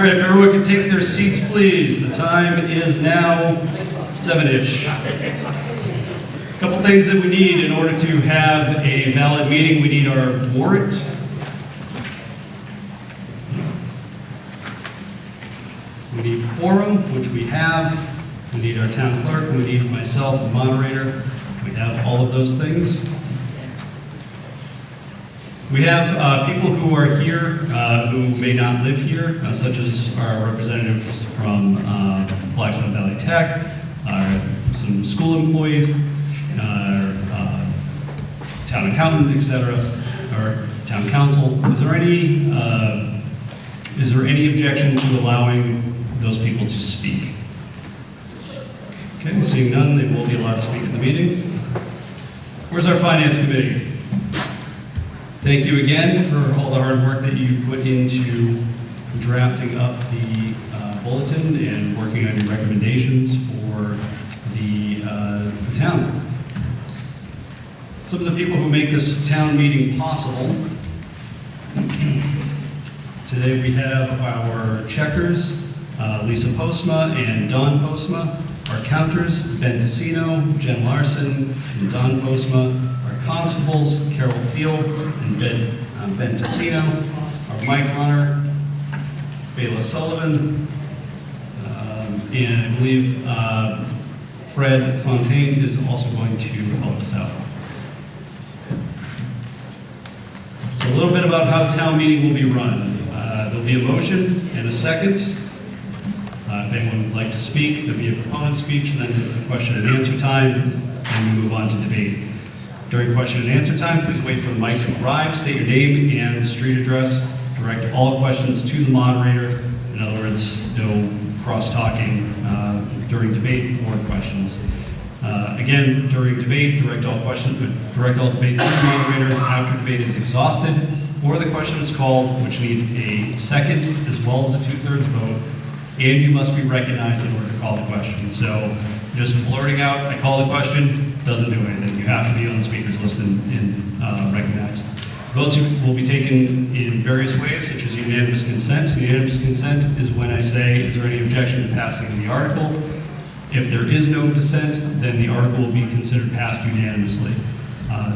All right, if everyone can take their seats, please. The time is now 7-ish. A couple things that we need in order to have a valid meeting. We need our warrant. We need quorum, which we have. We need our town clerk. We need myself, the moderator. We have all of those things. We have people who are here who may not live here, such as our representatives from Blackstone Valley Tech, some school employees, town accountant, etc., or town council. Is there any objection to allowing those people to speak? Okay, seeing none, they will be allowed to speak at the meeting. Where's our finance committee? Thank you again for all the hard work that you put into drafting up the bulletin and working on your recommendations for the town. Some of the people who make this town meeting possible. Today we have our checkers, Lisa Postma and Don Postma. Our counters, Ben Tessino, Jen Larson, and Don Postma. Our constables, Carol Field and Ben Tessino. Our mic runner, Bayla Sullivan. And I believe Fred Fontaine is also going to help us out. So a little bit about how the town meeting will be run. There'll be a motion and a second. If anyone would like to speak, there'll be a proponent speech, and then a question and answer time, and we move on to debate. During question and answer time, please wait for the mic to arrive, state your name and street address, direct all questions to the moderator. In other words, no cross-talking during debate or questions. Again, during debate, direct all debate to the moderator after debate is exhausted, or the question is called, which needs a second as well as a 2/3 vote, and you must be recognized in order to call the question. So just blurting out, I call the question, doesn't do anything. You have to be on the speaker's list and recognized. Votes will be taken in various ways, such as unanimous consent. Unanimous consent is when I say, is there any objection to passing the article? If there is no dissent, then the article will be considered passed unanimously.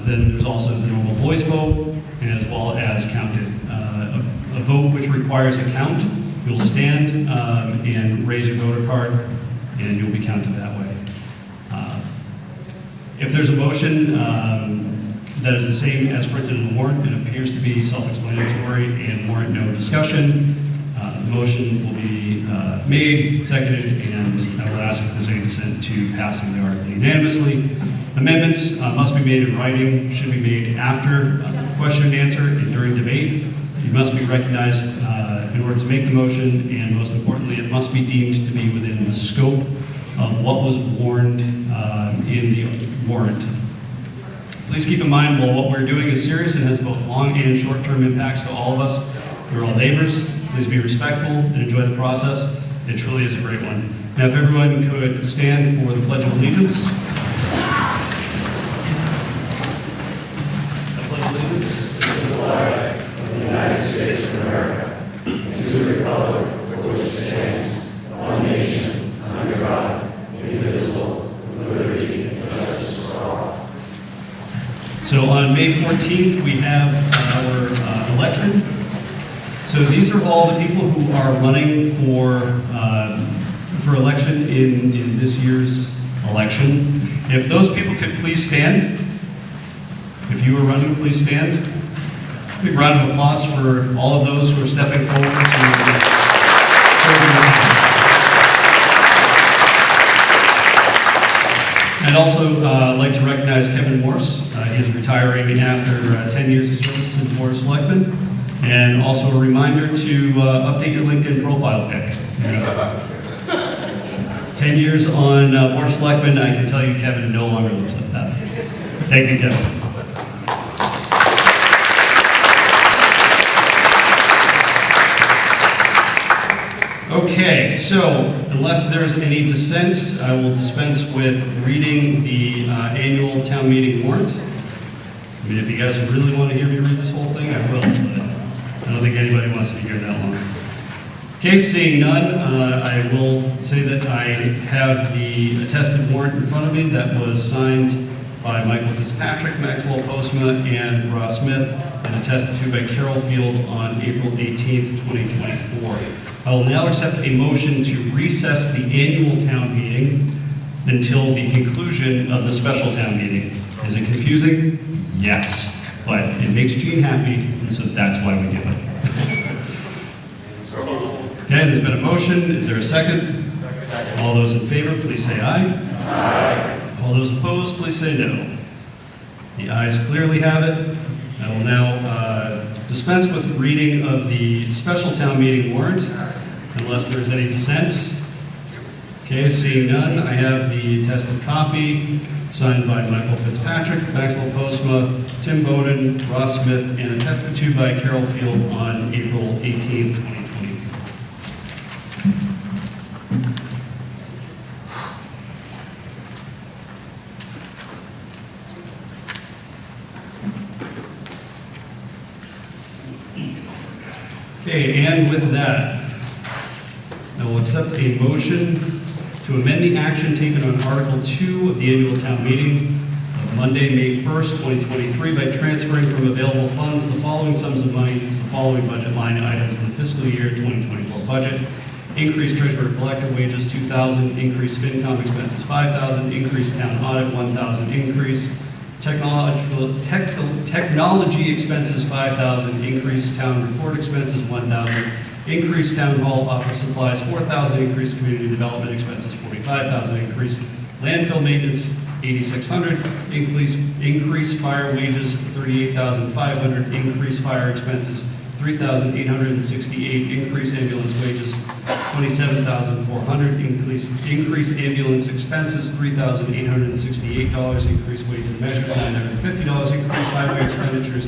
Then there's also the normal voice vote, and as well as counted. A vote which requires a count, you'll stand and raise your voter card, and you'll be counted that way. If there's a motion that is the same as printed in the warrant, it appears to be self-explanatory and warrant no discussion, the motion will be made, seconded, and I will ask if there's any dissent to passing the article unanimously. Amendments must be made in writing, should be made after question and answer and during debate. You must be recognized in order to make the motion, and most importantly, it must be deemed to be within the scope of what was warned in the warrant. Please keep in mind, while what we're doing is serious and has both long and short-term impacts to all of us, we're all neighbors. Please be respectful and enjoy the process. It truly is a great one. Now, if everyone could stand for the Pledge of Allegiance. I pledge allegiance to the flag of the United States of America, and to the republic for which it stands, one nation, under God, indivisible, with liberty and justice for all. So on May 14th, we have our election. So these are all the people who are running for election in this year's election. If those people could please stand. If you are running, please stand. A big round of applause for all of those who are stepping forward to I'd also like to recognize Kevin Morse. He is retiring after 10 years of service as Board of Selectmen. And also a reminder to update your LinkedIn profile pic. 10 years on Board of Selectmen, I can tell you Kevin no longer looks like that. Thank you, Kevin. Okay, so unless there's any dissent, I will dispense with reading the annual town meeting warrant. I mean, if you guys really want to hear me read this whole thing, I will, but I don't think anybody wants to be here that long. Okay, seeing none, I will say that I have the attested warrant in front of me that was signed by Michael Fitzpatrick, Maxwell Postma, and Ross Smith, and attested to by Carol Field on April 18th, 2024. I will now accept a motion to recess the annual town meeting until the conclusion of the special town meeting. Is it confusing? Yes, but it makes Gene happy, and so that's why we do it. Okay, there's been a motion. Is there a second? All those in favor, please say aye. Aye. All those opposed, please say no. The ayes clearly have it. I will now dispense with reading of the special town meeting warrant, unless there's any dissent. Okay, seeing none, I have the attested copy signed by Michael Fitzpatrick, Maxwell Postma, Tim Bowden, Ross Smith, and attested to by Carol Field on April 18th, 2020. Okay, and with that, I will accept a motion to amend the action taken on Article 2 of the annual town meeting of Monday, May 1st, 2023 by transferring from available funds the following sums of money to the following budget line items in the fiscal year 2024 budget. Increased treasurer collector wages, $2,000, increased FinCom expenses, $5,000, increased town audit, $1,000, increase technology expenses, $5,000, increased town report expenses, $1,000, increased town hall office supplies, $4,000, increased community development expenses, $45,000, increased landfill maintenance, $8,600, increased fire wages, $38,500, increased fire expenses, $3,868, increased ambulance wages, $27,400, increased ambulance expenses, $3,868, increased weights and measures, $950, increased highway expenditures,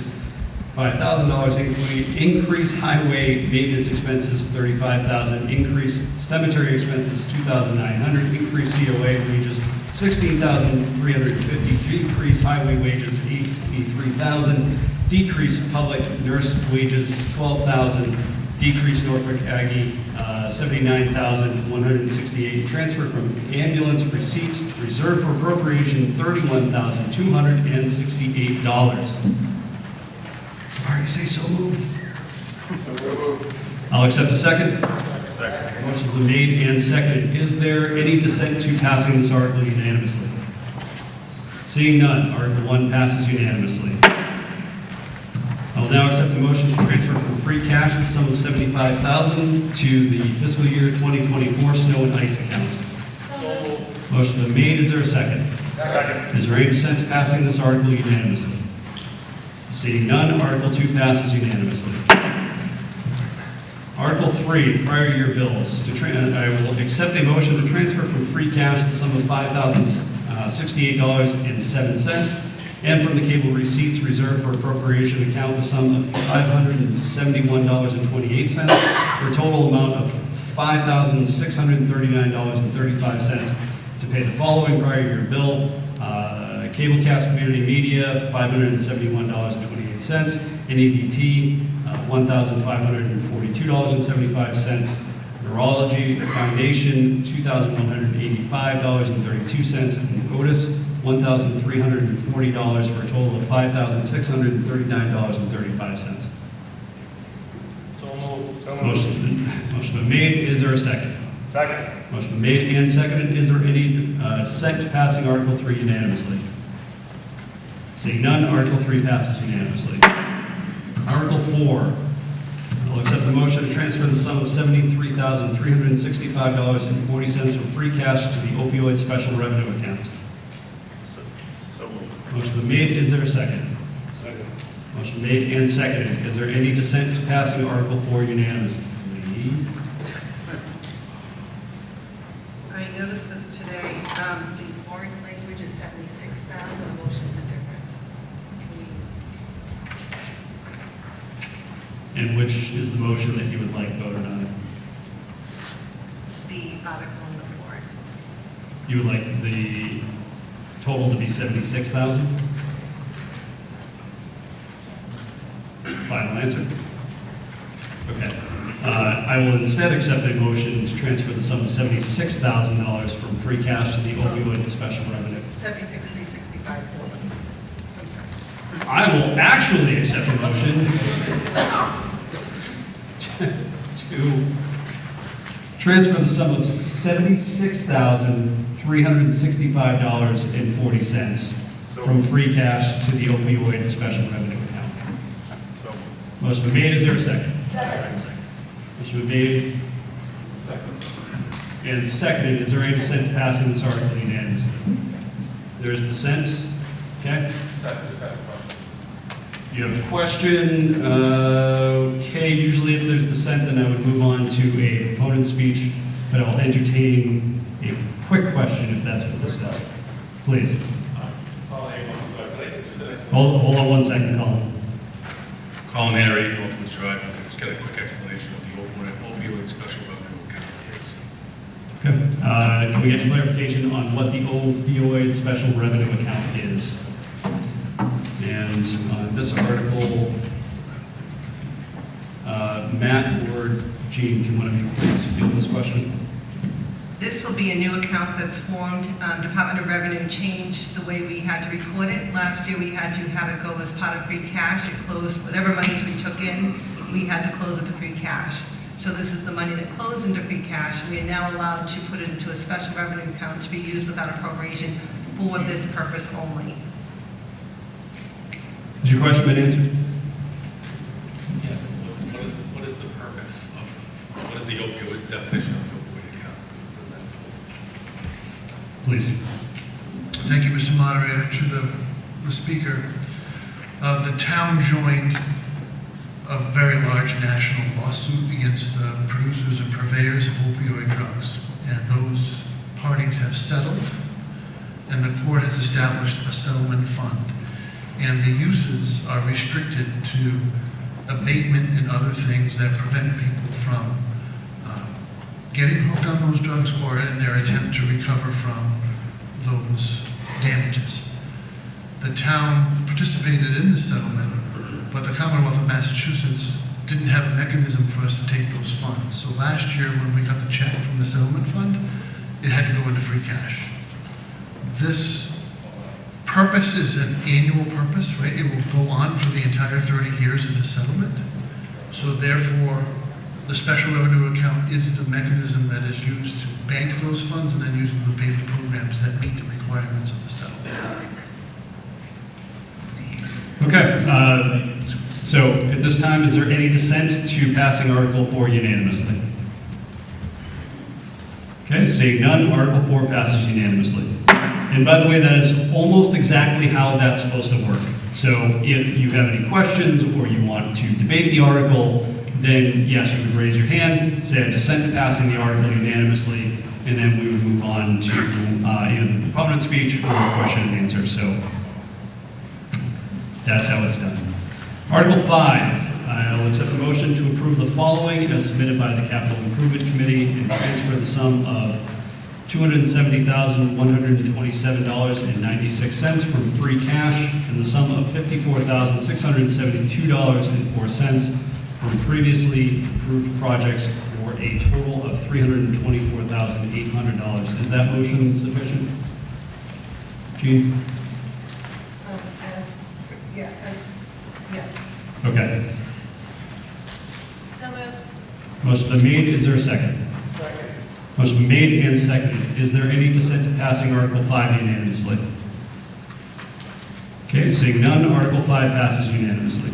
$5,000, increased highway maintenance expenses, $35,000, increased cemetery expenses, $2,900, increased COA wages, $16,350, decreased highway wages, $83,000, decreased public nurse wages, $12,000, decreased Norfolk Aggie, $79,168, transfer from ambulance receipts, reserve for appropriation, $31,268. Sorry, say so moved. I'll accept a second. Second. Motion's been made and seconded. Is there any dissent to passing this article unanimously? Seeing none, Article 1 passes unanimously. I will now accept the motion to transfer from free cash the sum of $75,000 to the fiscal year 2024 snow and ice account. Motion been made. Is there a second? Second. Is there any dissent to passing this article unanimously? Seeing none, Article 2 passes unanimously. Article 3, prior year bills. I will accept a motion to transfer from free cash the sum of $5,068.07 and from the cable receipts reserved for appropriation account the sum of $571.28 for a total amount of $5,639.35 to pay the following prior year bill. Cablecast Community Media, $571.28, NEDT, $1,542.75, Neurology Foundation, $2,185.32, and Otis, $1,340 for a total of $5,639.35. So moved. Motion been made. Is there a second? Second. Motion been made and seconded. Is there any dissent to passing Article 3 unanimously? Seeing none, Article 3 passes unanimously. Article 4. I'll accept the motion to transfer the sum of $73,365.40 from free cash to the opioid special revenue account. So moved. Motion been made. Is there a second? Second. Motion made and seconded. Is there any dissent to passing Article 4 unanimously? I noticed this today, the warrant language is 76,000, the motions are different. And which is the motion that you would like voted on? The article in the warrant. You would like the total to be 76,000? Final answer? Okay. I will instead accept a motion to transfer the sum of $76,000 from free cash to the opioid special revenue. 76,365.40. I'm sorry. I will actually accept a motion to transfer the sum of $76,365.40 from free cash to the opioid special revenue account. So moved. Motion been made, is there a second? Second. Motion been made Second. and seconded, is there any dissent to passing this article unanimously? There is dissent, okay? Second question. You have a question, okay, usually if there's dissent, then I would move on to a proponent speech, but I'll entertain a quick question if that's what this does. Please. Hold on one second, Colin. Colin Harry, Northwoods Drive. Can I just get a quick explanation of the opioid special revenue account, please? Okay, can we get clarification on what the opioid special revenue account is? And this article, Matt or Jean, can one of you please field this question? This will be a new account that's formed. Department of Revenue changed the way we had to record it. Last year, we had to have it go as part of free cash. It closed, whatever monies we took in, we had to close it to free cash. So this is the money that closed into free cash. We are now allowed to put it into a special revenue account to be used without appropriation for this purpose only. Has your question been answered? Yes. What is the purpose of, what is the opioid's definition of the opioid account? What does that Please. Thank you, Mr. Moderator. To the speaker, the town joined a very large national lawsuit against the producers and purveyors of opioid drugs, and those parties have settled, and the court has established a settlement fund, and the uses are restricted to abatement and other things that prevent people from getting hooked on those drugs or in their attempt to recover from those damages. The town participated in the settlement, but the Commonwealth of Massachusetts didn't have a mechanism for us to take those funds. So last year, when we got the check from the settlement fund, it had to go into free cash. This purpose is an annual purpose, right? It will go on for the entire 30 years of the settlement. So therefore, the special revenue account is the mechanism that is used to bank those funds and then use them to pay for programs that meet the requirements of the settlement. Okay, so at this time, is there any dissent to passing Article 4 unanimously? Okay, seeing none, Article 4 passes unanimously. And by the way, that is almost exactly how that's supposed to work. So if you have any questions or you want to debate the article, then yes, you would raise your hand, say I dissent to passing the article unanimously, and then we would move on to either the proponent speech or question and answer. So that's how it's done. Article 5, I'll accept a motion to approve the following as submitted by the Capital Improvement Committee and transfer the sum of $270,127.96 from free cash and the sum of $54,672.04 from previously approved projects for a total of $324,800. Is that motion sufficient? Jean? Yes. Okay. So moved. Motion been made, is there a second? Second. Motion been made and seconded. Is there any dissent to passing Article 5 unanimously? Okay, seeing none, Article 5 passes unanimously.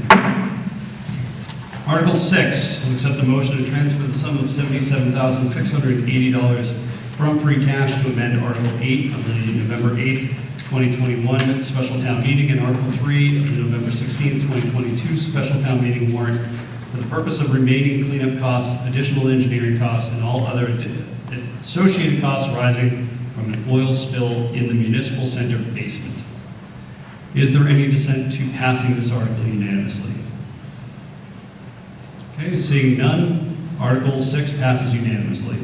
Article 6, I'll accept the motion to transfer the sum of $77,680 from free cash to amend Article 8 of the November 8th, 2021 special town meeting and Article 3 of the November 16th, 2022 special town meeting warrant for the purpose of remaining cleanup costs, additional engineering costs, and all other associated costs arising from an oil spill in the municipal center basement. Is there any dissent to passing this article unanimously? Okay, seeing none, Article 6 passes unanimously.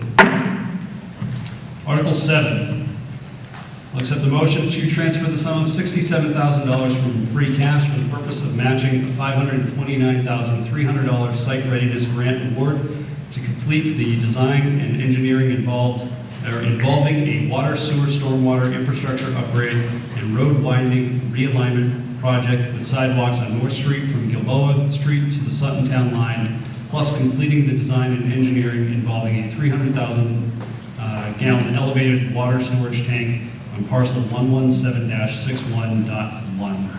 Article 7, I'll accept the motion to transfer the sum of $67,000 from free cash for the purpose of matching a $529,300 site readiness grant award to complete the design and engineering involving a water, sewer, stormwater infrastructure upgrade and road widening realignment project with sidewalks on North Street from Gilboa Street to the Sutton Town line, plus completing the design and engineering involving a 300,000 gallon elevated water storage tank on parcel 117-61.1.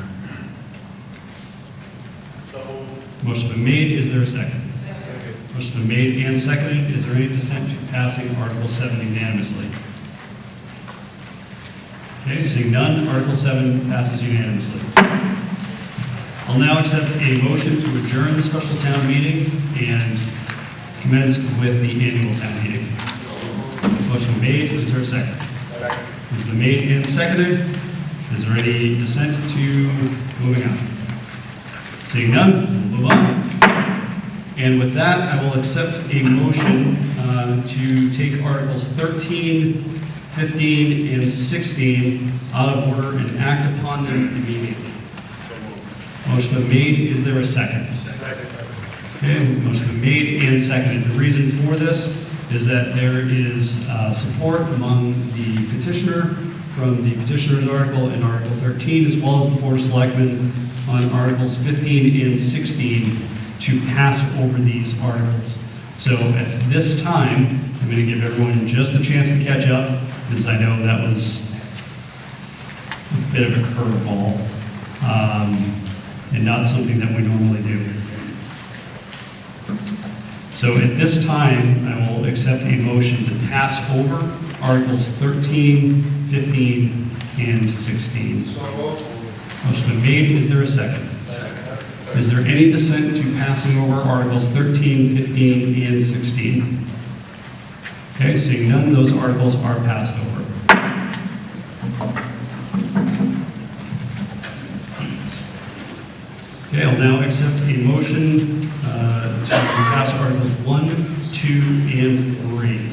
Motion been made. Is there a second? Motion been made and seconded. Is there any dissent to passing Article 7 unanimously? Okay, seeing none, Article 7 passes unanimously. I'll now accept a motion to adjourn the special town meeting and commence with the annual town meeting. Motion made. Is there a second? Motion been made and seconded. Is there any dissent to moving on? Seeing none, we'll move on. And with that, I will accept a motion to take Articles 13, 15, and 16 out of order and act upon them immediately. Motion been made. Is there a second? Okay, motion been made and seconded. The reason for this is that there is support among the petitioner from the petitioner's article in Article 13, as well as the Board of Selectmen on Articles 15 and 16 to pass over these articles. So at this time, I'm going to give everyone just a chance to catch up, because I know that was a bit of a curveball, and not something that we normally do. So at this time, I will accept a motion to pass over Articles 13, 15, and 16. Motion been made. Is there a second? Is there any dissent to passing over Articles 13, 15, and 16? Okay, seeing none, those articles are passed over. Okay, I'll now accept a motion to pass Articles 1, 2, and 3.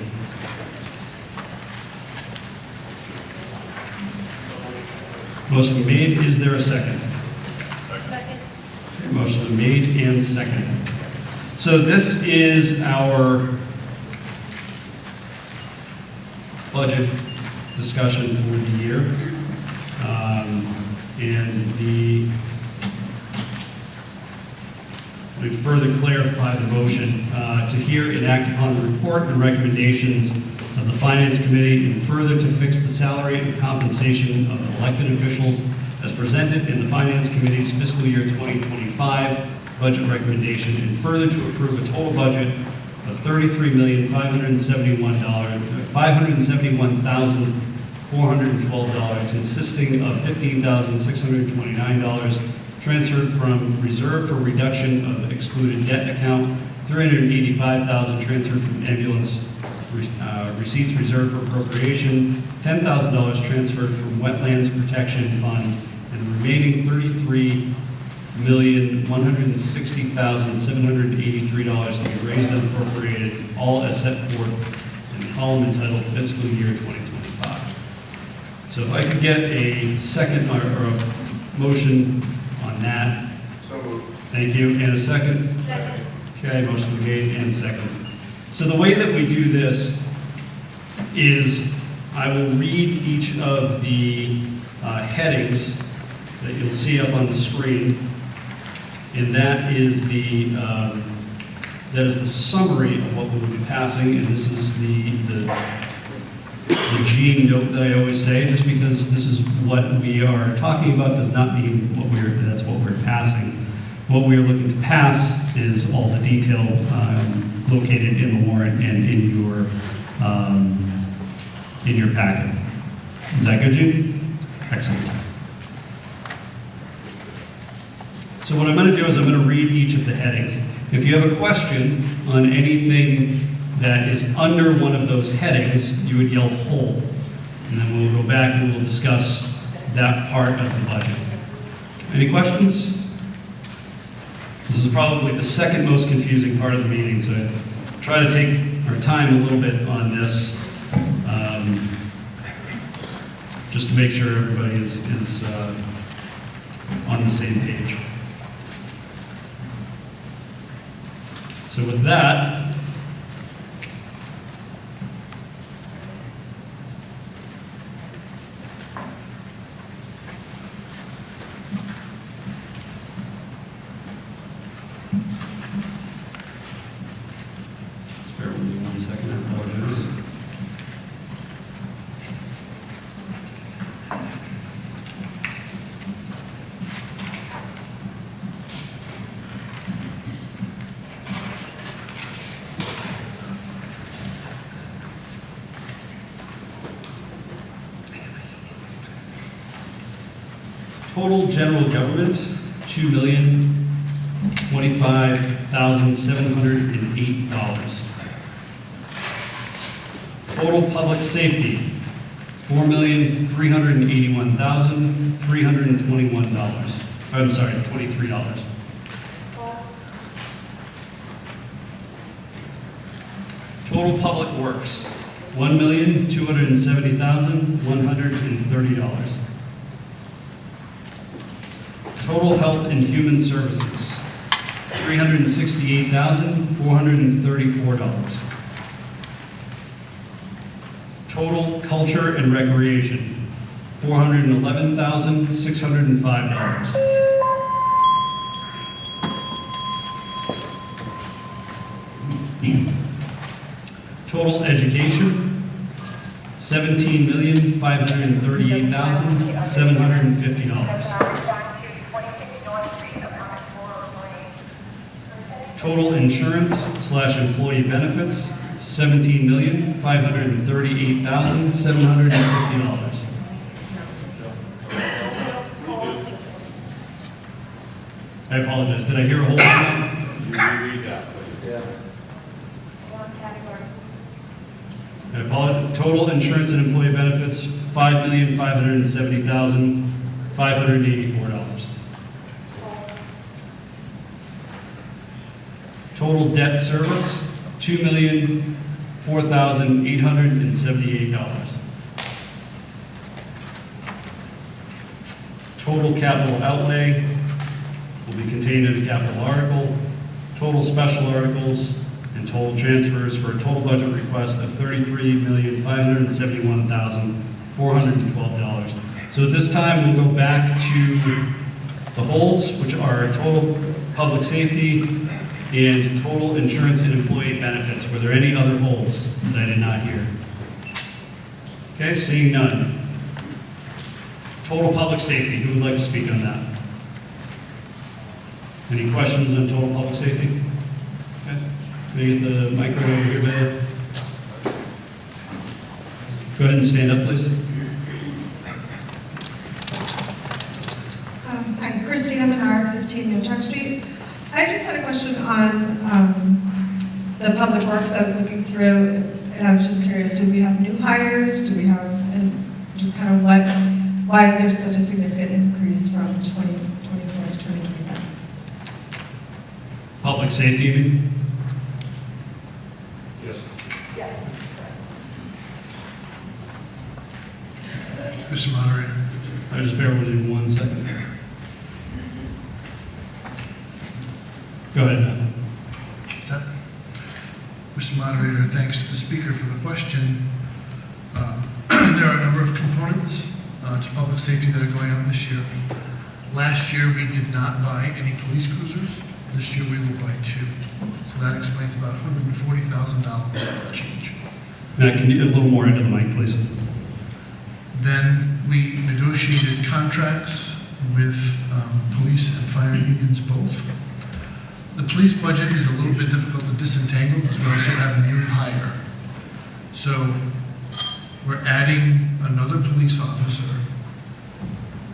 Motion made. Is there a second? Second. Motion been made and seconded. So this is our budget discussion for the year. We further clarify the motion to hear and act upon the report and recommendations of the Finance Committee, and further to fix the salary and compensation of elected officials as presented in the Finance Committee's fiscal year 2025 budget recommendation, and further to approve a total budget of $33,571,412, consisting of $15,629 transferred from reserve for reduction of excluded debt account, $385,000 transferred from ambulance receipts reserved for appropriation, $10,000 transferred from wetlands protection fund, and the remaining $33,160,783 to be raised and appropriated, all as set forth in the column entitled Fiscal Year 2025. So if I could get a second or a motion on that. So moved. Thank you. And a second? Second. Okay, motion made and seconded. So the way that we do this is I will read each of the headings that you'll see up on the screen, and that is the summary of what we'll be passing, and this is the G note that I always say. Just because this is what we are talking about does not mean that's what we're passing. What we are looking to pass is all the detail located in the warrant and in your packet. Is that good, Gene? Excellent. So what I'm going to do is I'm going to read each of the headings. If you have a question on anything that is under one of those headings, you would yell hold. And then we'll go back and we'll discuss that part of the budget. Any questions? This is probably the second most confusing part of the meeting, so try to take our time a little bit on this, just to make sure everybody is on the same page. So with that, 1 second, I apologize. Total general government, $2,025,708. Total public safety, $4,381,321. I'm sorry, $23. Total public works, $1,270,130. Total health and human services, $368,434. Total culture and recreation, $411,605. Total education, $17,538,750. Total insurance/employee benefits, $17,538,750. I apologize, did I hear a whole lot? Reread that, please. I apologize, total insurance and employee benefits, $5,570,584. Total debt service, $2,004,878. Total capital outlay will be contained in a capital article. Total special articles and total transfers for a total budget request of $33,571,412. So at this time, we'll go back to the holds, which are total public safety and total insurance and employee benefits. Were there any other holds that I did not hear? Okay, seeing none. Total public safety, who would like to speak on that? Any questions on total public safety? Okay, can we get the microphone over here, Bailey? Go ahead and stand up, please. Hi, Christina Menard, 15 New Chuck Street. I just had a question on the public works. I was looking through, and I was just curious, do we have new hires? Do we have, and just kind of why is there such a significant increase from 2024 to 2025? Public safety, you mean? Yes. Mr. Moderator. I just bear with you 1 second. Go ahead, Matt. Set. Mr. Moderator, thanks to the speaker for the question. There are a number of components to public safety that are going on this year. Last year, we did not buy any police cruisers. This year, we will buy 2. So that explains about $140,000 change. Matt, can you get a little more into the mic, please? Then we negotiated contracts with police and fire unions both. The police budget is a little bit difficult to disentangle because we also have a new hire. So we're adding another police officer.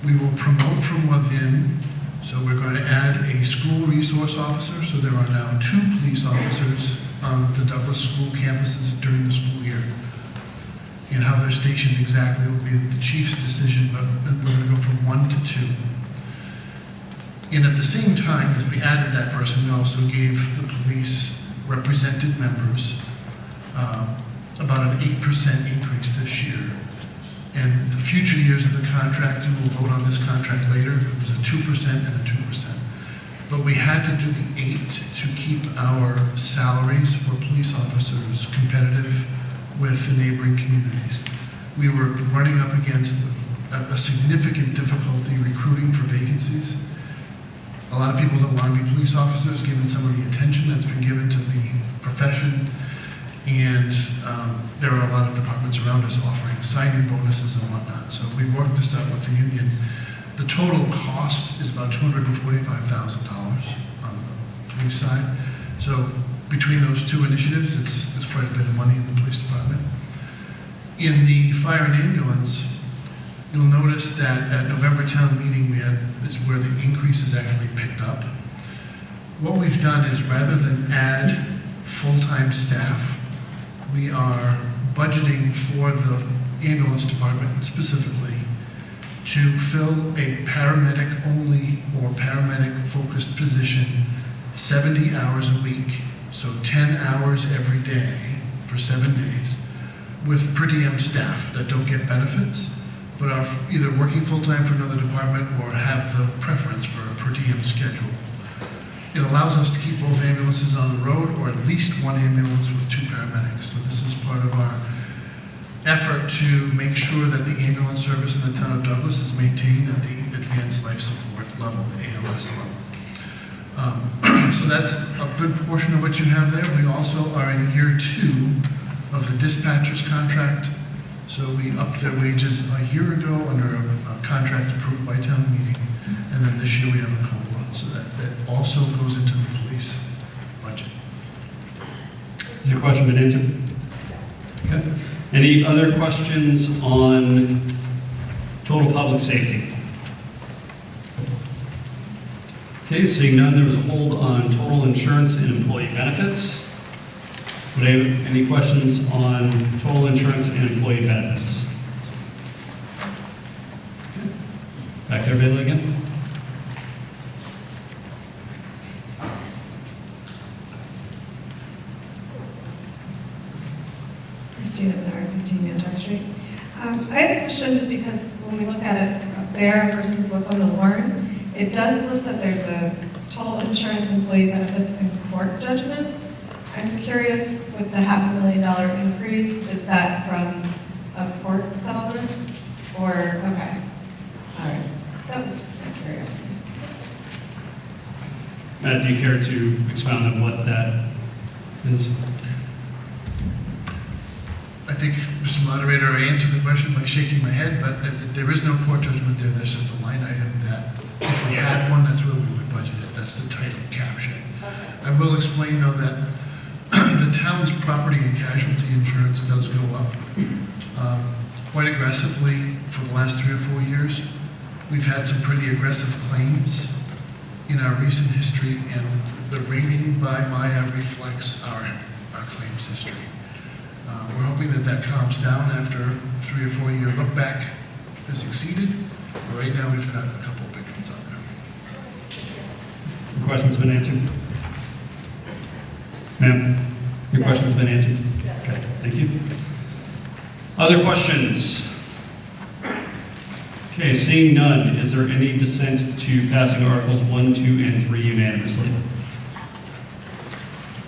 We will promote from within. So we're going to add a school resource officer. So there are now 2 police officers on the Douglas school campuses during the school year. And how they're stationed exactly will be the chief's decision, but we're going to go from 1 to 2. And at the same time, as we added that person, we also gave the police represented members about an 8% increase this year. And the future years of the contract, and we'll vote on this contract later, it was a 2% and a 2%. But we had to do the 8 to keep our salaries for police officers competitive with the neighboring communities. We were running up against a significant difficulty recruiting for vacancies. A lot of people don't want to be police officers, given some of the attention that's been given to the profession. And there are a lot of departments around us offering signing bonuses and whatnot. So we worked this out with the union. The total cost is about $245,000 on the police side. So between those two initiatives, it's quite a bit of money in the police department. In the fire and ambulance, you'll notice that at November town meeting, is where the increases actually picked up. What we've done is rather than add full-time staff, we are budgeting for the ambulance department specifically to fill a paramedic-only or paramedic-focused position 70 hours a week, so 10 hours every day for 7 days, with per diem staff that don't get benefits, but are either working full-time for another department or have the preference for a per diem schedule. It allows us to keep both ambulances on the road, or at least one ambulance with 2 paramedics. So this is part of our effort to make sure that the ambulance service in the town of Douglas is maintained at the advanced life support level, the ALS level. So that's a good portion of what you have there. We also are in year 2 of the dispatcher's contract. So we upped their wages a year ago under a contract approved by town meeting. And then this year we have a COLA. So that also goes into the police budget. Has your question been answered? Okay. Any other questions on total public safety? Okay, seeing none, there was a hold on total insurance and employee benefits. Would I have any questions on total insurance and employee benefits? Okay. Back there, Bailey, again. Christina Bernard, 15 Nantucket Street. I have a question because when we look at it up there versus what's on the warrant, it does list that there's a total insurance, employee benefits, and court judgment. I'm curious, with the $500,000 increase, is that from a court settlement? Or, okay, all right. That was just my curiosity. Matt, do you care to expound on what that is? I think, Mr. Moderator, I answered the question by shaking my head, but there is no court judgment there. That's just a line item that, if we had one, that's where we would budget it. That's the title caption. I will explain, though, that the town's property and casualty insurance does go up quite aggressively for the last 3 or 4 years. We've had some pretty aggressive claims in our recent history, and the rating by Maya reflects our claims history. We're hoping that that calms down after a 3 or 4 year look back has exceeded. But right now, we've got a couple of big ones out there. Your question's been answered? Ma'am, your question's been answered? Yes. Okay, thank you. Other questions? Okay, seeing none, is there any dissent to passing Articles 1, 2, and 3 unanimously?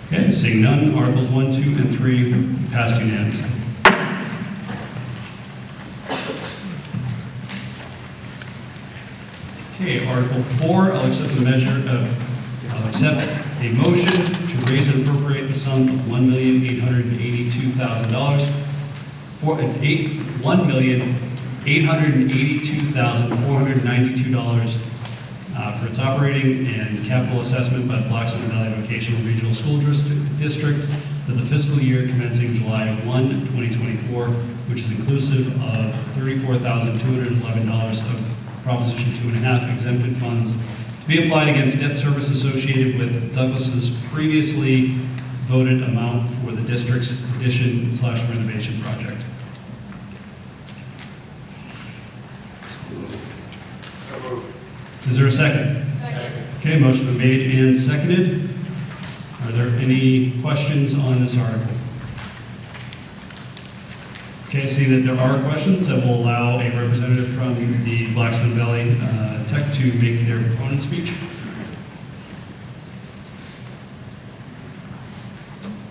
Okay, seeing none, Articles 1, 2, and 3 passed unanimously. Okay, Article 4, I'll accept a motion to raise and appropriate the sum of $1,882,000 for $1,882,492 for its operating and capital assessment by the Blackstone Valley Vocational Regional School District for the fiscal year commencing July 1, 2024, which is inclusive of $34,211 of Proposition 2.5 exempted funds to be applied against debt service associated with Douglas's previously voted amount for the district's addition/renovation project. Is there a second? Second. Okay, motion been made and seconded. Are there any questions on this article? Okay, seeing that there are questions, I will allow a representative from the Blackstone Valley Tech to make their proponent speech.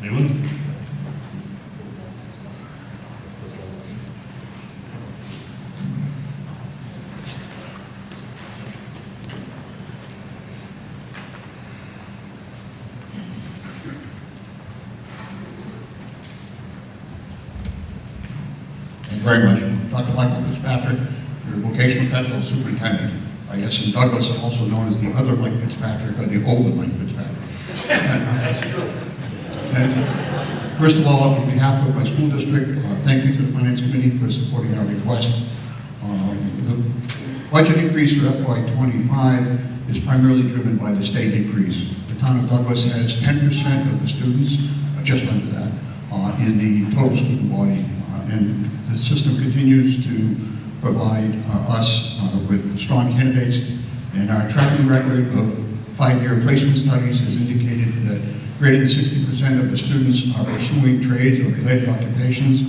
Anyone? Thank you very much. Dr. Michael Fitzpatrick, your vocational technical superintendent. I guess in Douglas, I'm also known as the other Mike Fitzpatrick, or the older Mike Fitzpatrick. That's true. First of all, on behalf of my school district, thank you to the Finance Committee for supporting our request. The budget increase for FY25 is primarily driven by the state increase. The town of Douglas has 10% of the students, just under that, in the total student body. And the system continues to provide us with strong candidates. And our tracking record of 5-year placement studies has indicated that greater than 60% of the students are pursuing trades or related occupations.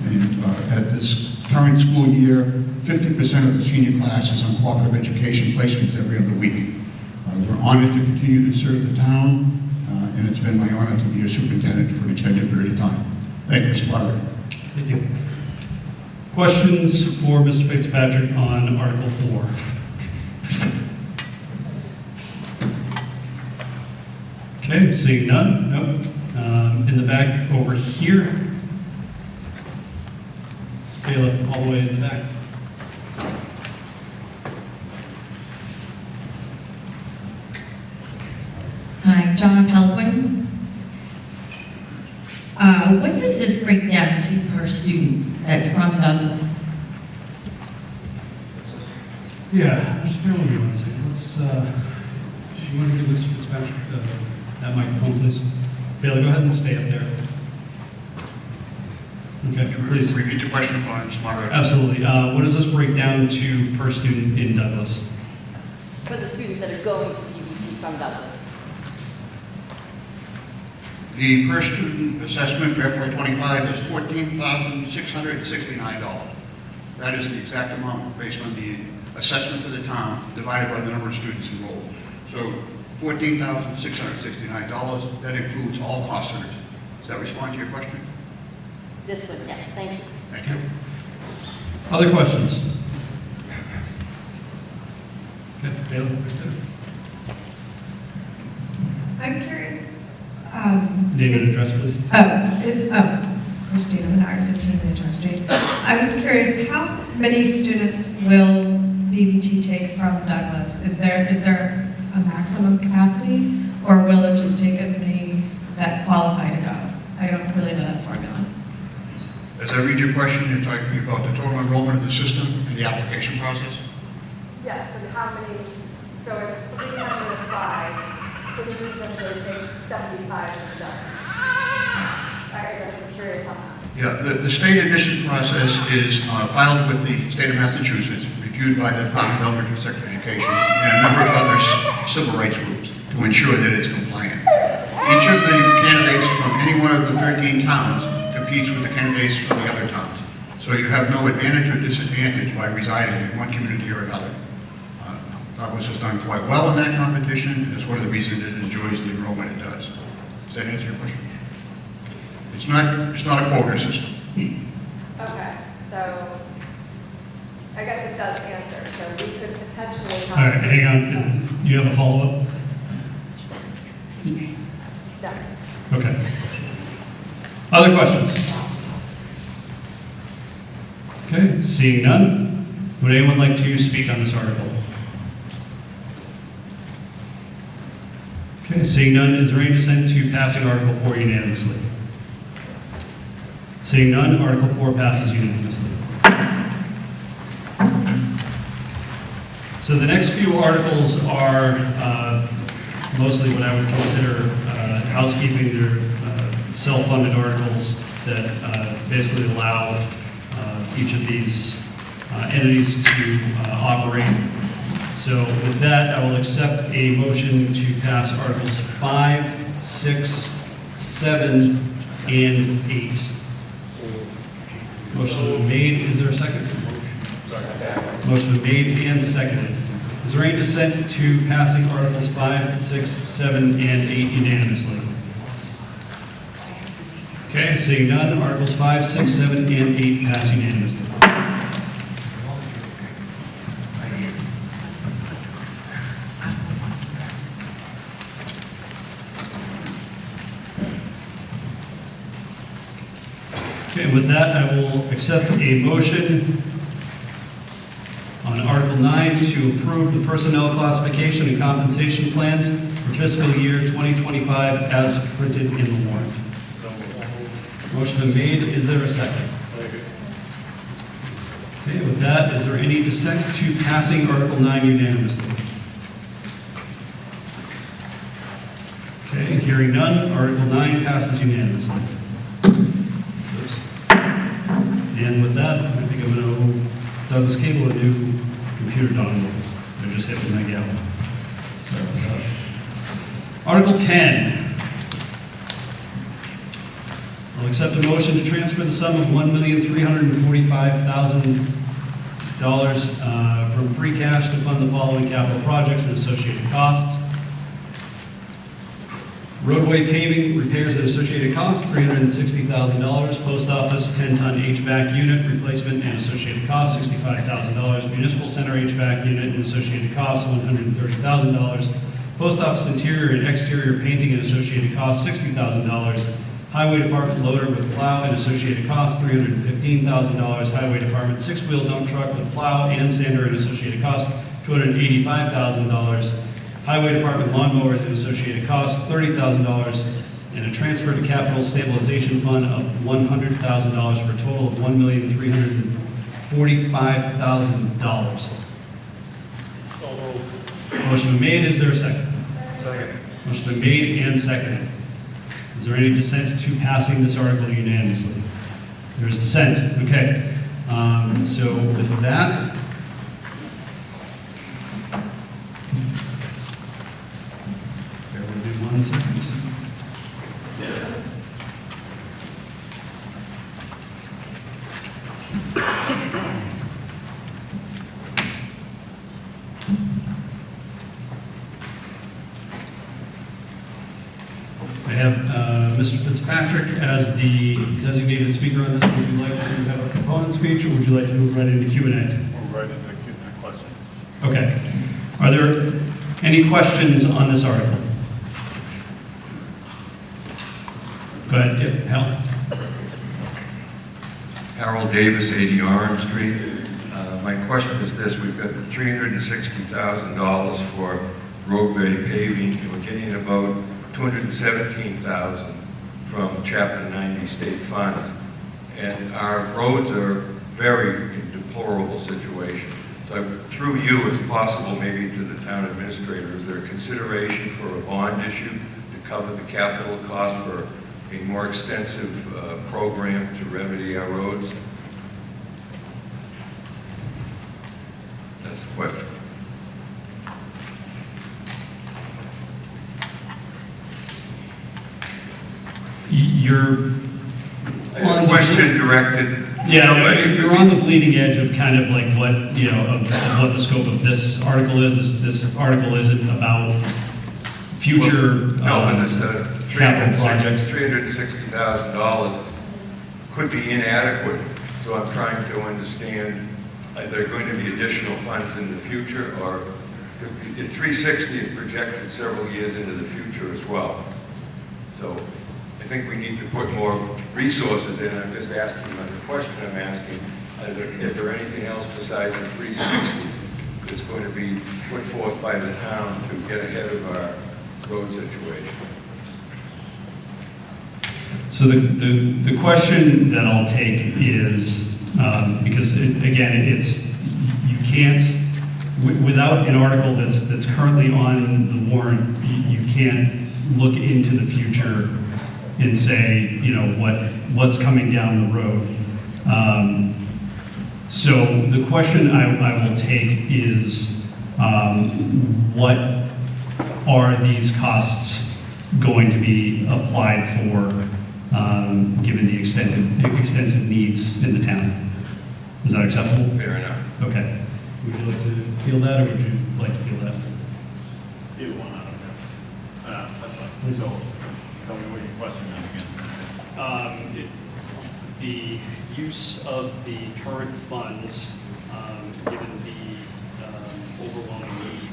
And at this current school year, 50% of the senior class is on cooperative education placements every other week. We're honored to continue to serve the town, and it's been my honor to be your superintendent for an extended period of time. Thank you, Mr. Moderator. Thank you. Questions for Mr. Fitzpatrick on Article 4? Okay, seeing none? Nope. In the back over here. Caleb, all the way in the back. Hi, John Pelquin. What does this break down to per student that's from Douglas? Yeah, just bear with me 1 second. Let's, you want to give Mr. Fitzpatrick that microphone, please? Bailey, go ahead and stay up there. Okay, please. Repeat the question for Mr. Moderator. Absolutely. What does this break down to per student in Douglas? For the students that are going to PVT from Douglas. The per student assessment for FY25 is $14,669. That is the exact amount based on the assessment to the town divided by the number of students enrolled. So $14,669, that includes all cost centers. Does that respond to your question? This one, yes, thank you. Thank you. Other questions? Okay, Bailey, right there. I'm curious. Name and address, please. Christina Menard, 15 Midtown Street. I was curious, how many students will BBT take from Douglas? Is there a maximum capacity, or will it just take as many that qualify to go? I don't really know that formula. As I read your question, you're talking about the total enrollment of the system and the application process? Yes, and how many, so if 305, could you potentially take 75 of the Douglas? I guess I'm curious on that. Yeah, the state admission process is filed with the state of Massachusetts, reviewed by the Department of Elementary and Secondary Education, and a number of other civil rights groups to ensure that it's compliant. Each of the candidates from any one of the 13 towns competes with the candidates from the other towns. So you have no advantage or disadvantage by residing in one community or another. Douglas has done quite well in that competition, and it's one of the reasons it enjoys the enrollment it does. Does that answer your question? It's not a quota system. Okay, so I guess it does answer. So we could potentially All right, hang on. You have a follow-up? No. Okay. Other questions? Okay, seeing none. Would anyone like to speak on this article? Okay, seeing none, is there any dissent to passing Article 4 unanimously? Seeing none, Article 4 passes unanimously. So the next few articles are mostly what I would consider housekeeping. They're self-funded articles that basically allow each of these entities to operate. So with that, I will accept a motion to pass Articles 5, 6, 7, and 8. Motion made. Is there a second? Motion made and seconded. Is there any dissent to passing Articles 5, 6, 7, and 8 unanimously? Okay, seeing none, Articles 5, 6, 7, and 8 pass unanimously. Okay, with that, I will accept a motion on Article 9 to approve the personnel classification and compensation plans for fiscal year 2025 as printed in the warrant. Motion been made. Is there a second? Okay, with that, is there any dissent to passing Article 9 unanimously? Okay, hearing none, Article 9 passes unanimously. Oops. And with that, I think I'm going to owe Douglas Cable a new computer dongle. I just hit my gavel. Sorry about that. Article 10. I'll accept a motion to transfer the sum of $1,345,000 from free cash to fund the following capital projects and associated costs. Roadway paving, repairs and associated costs, $360,000. Post office, 10-ton HVAC unit replacement and associated costs, $65,000. Municipal center HVAC unit and associated costs, $130,000. Post office interior and exterior painting and associated costs, $60,000. Highway department loader with plow and associated costs, $315,000. Highway department six-wheel dump truck with plow and sander and associated costs, $285,000. Highway department lawnmower and associated costs, $30,000. And a transfer to capital stabilization fund of $100,000 for a total of $1,345,000. Motion been made. Is there a second? Second. Motion been made and seconded. Is there any dissent to passing this article unanimously? There is dissent. Okay. So with that, bear with me 1 second. I have Mr. Fitzpatrick as the designated speaker on this. Would you like to have a proponent speech, or would you like to move right into Q&A? Move right into the Q&A question. Okay. Are there any questions on this article? Go ahead, yep, Hal. Harold Davis, 80 Orange Street. My question is this: we've got the $360,000 for roadway paving, and we're getting about $217,000 from Chapter 90 state funds. And our roads are very in deplorable situation. So through you, if possible, maybe to the town administrator, is there a consideration for a bond issue to cover the capital cost for a more extensive program to remedy our roads? That's the question. You're on Question directed to somebody. you're on the bleeding edge of kind of like what, of what the scope of this article is. This article isn't about future No, but it's capital projects. $360,000 could be inadequate. So I'm trying to understand, are there going to be additional funds in the future, or if 360 is projected several years into the future as well. So I think we need to put more resources in. I'm just asking, the question I'm asking, is there anything else besides the 360 that's going to be put forth by the town to get ahead of our road situation? So the question that I'll take is, because you can't, without an article that's currently on the warrant, you can't look into the future and say, what's coming down the road. So the question I will take is, what are these costs going to be applied for, given the extensive needs in the town? Is that acceptable? Fair enough. Okay. Would you like to feel that, or would you like to feel that? Either one, I don't know. That's fine. So, tell me what your question is again. The use of the current funds, given the overwhelming need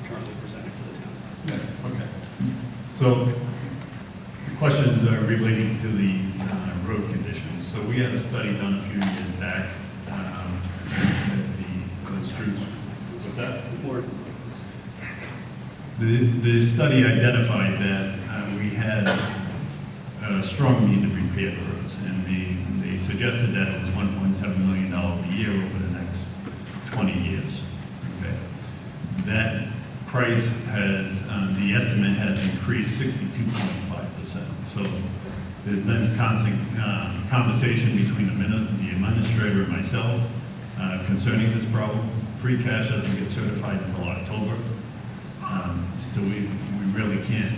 currently presented to the town. Yeah, okay. So, questions relating to the road conditions. So we had a study done a few years back. The streets. What's that? The study identified that we had a strong need to repair the roads, and they suggested that it was $1.7 million a year over the next 20 years. Okay. That price has, the estimate has increased 62.5%. So there's been constant conversation between the administrator and myself concerning this problem. Free cash doesn't get certified until October. So we really can't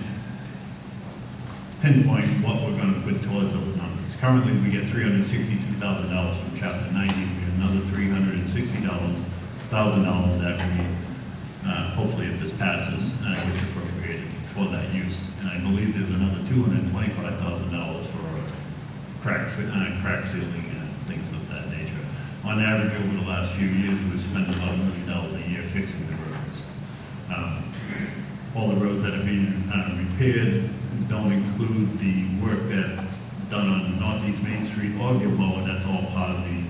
pinpoint what we're going to put towards those numbers. Currently, we get $362,000 from Chapter 90. We have another $360,000 that we, hopefully if this passes, gets appropriated for that use. And I believe there's another $225,000 for crack sealing and things of that nature. On average, over the last few years, we've spent about $1 million a year fixing the roads. All the roads that are being repaired don't include the work that's done on Northeast Main Street or Gilboa. That's all part of the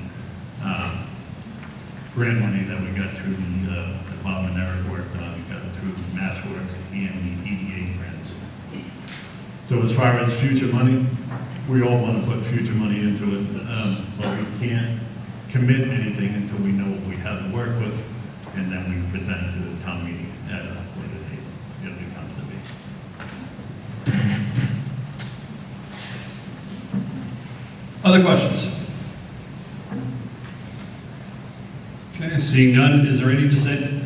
grant money that we got through the Department of work done. We got it through Mass Works and the EDA grants. So as far as future money, we all want to put future money into it, but we can't commit anything until we know what we have to work with, and then we present it to the town meeting at a later date, if it comes to be. Other questions? Okay, seeing none, is there any dissent?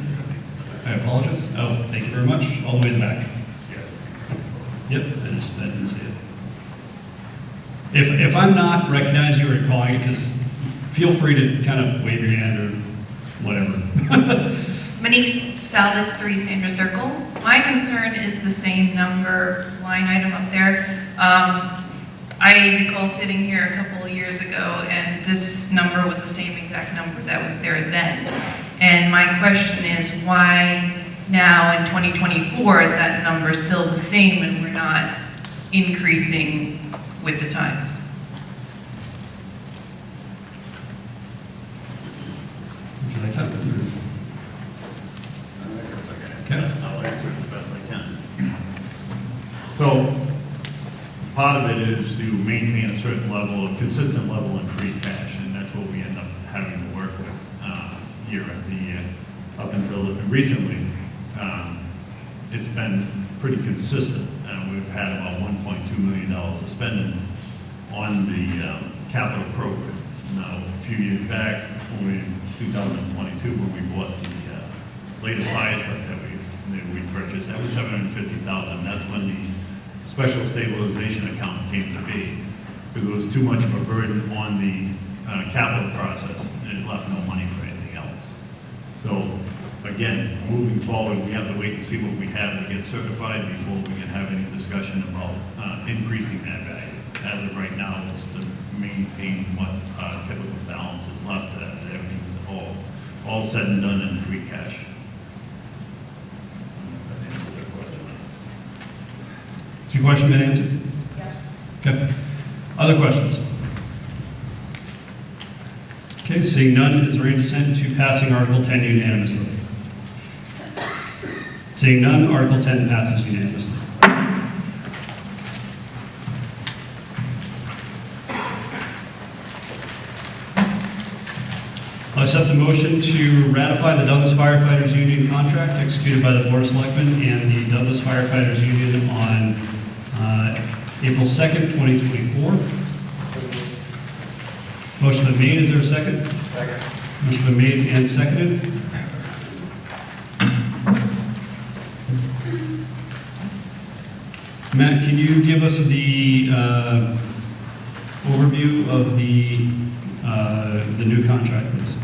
I apologize. Oh, thank you very much. All the way in the back. Yep, I didn't see it. If I'm not recognizing you or calling it, just feel free to kind of wave your hand or whatever. Monique Salvis, 3 Sandra Circle. My concern is the same number line item up there. I recall sitting here a couple of years ago, and this number was the same exact number that was there then. And my question is, why now in 2024 is that number still the same and we're not increasing with the times? I'll answer it the best I can. So, part of it is to maintain a certain level, a consistent level in free cash, and that's what we end up having to work with year after year. Up until recently, it's been pretty consistent. We've had about $1.2 million of spending on the capital program. Now, a few years back, in 2022, when we bought the latest fire truck that we purchased, that was $750,000. That's when the special stabilization account came to be, because it was too much of a burden on the capital process, and it left no money for anything else. So again, moving forward, we have to wait and see what we have to get certified before we can have any discussion about increasing that value. As of right now, it's to maintain what typical balance is left. Everything's all said and done in free cash. Is your question been answered? Yes. Okay. Other questions? Okay, seeing none, is there any dissent to passing Article 10 unanimously? Seeing none, Article 10 passes unanimously. I'll accept the motion to ratify the Douglas Firefighters Union contract executed by the Board of Selectmen and the Douglas Firefighters Union on April 2nd, 2024. Motion been made. Is there a second? Second. Motion been made and seconded. Matt, can you give us the overview of the new contract, please?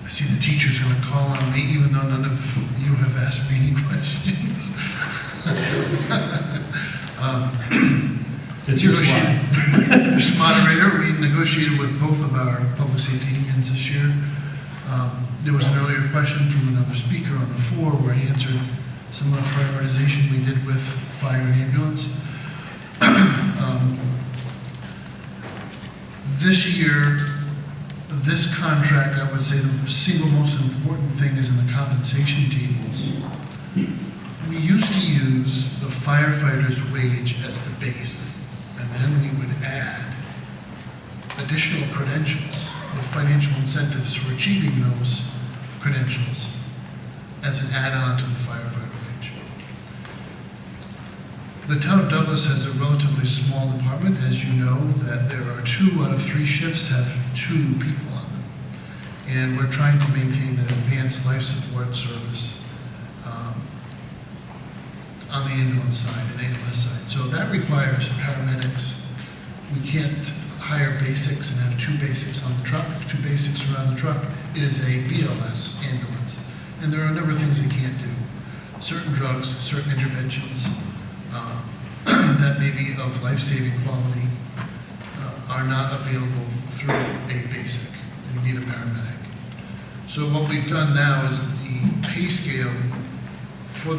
I see the teacher's going to call on me, even though none of you have asked me any questions. It's your slide. Mr. Moderator, we negotiated with both of our public safety unions this year. There was an earlier question from another speaker on the floor where I answered similar prioritization we did with fire and ambulance. This year, this contract, I would say the single most important thing is in the compensation tables. We used to use the firefighter's wage as the base, and then we would add additional credentials with financial incentives for achieving those credentials as an add-on to the firefighter wage. The town of Douglas has a relatively small department, as you know, that there are 2 out of 3 shifts have 2 people on them. And we're trying to maintain an advanced life support service on the ambulance side and ALS side. So that requires paramedics. We can't hire basics and have 2 basics on the truck, 2 basics around the truck. It is a BLS ambulance. And there are a number of things they can't do. Certain drugs, certain interventions that may be of life-saving quality are not available through a basic. You need a paramedic. So what we've done now is the pay scale for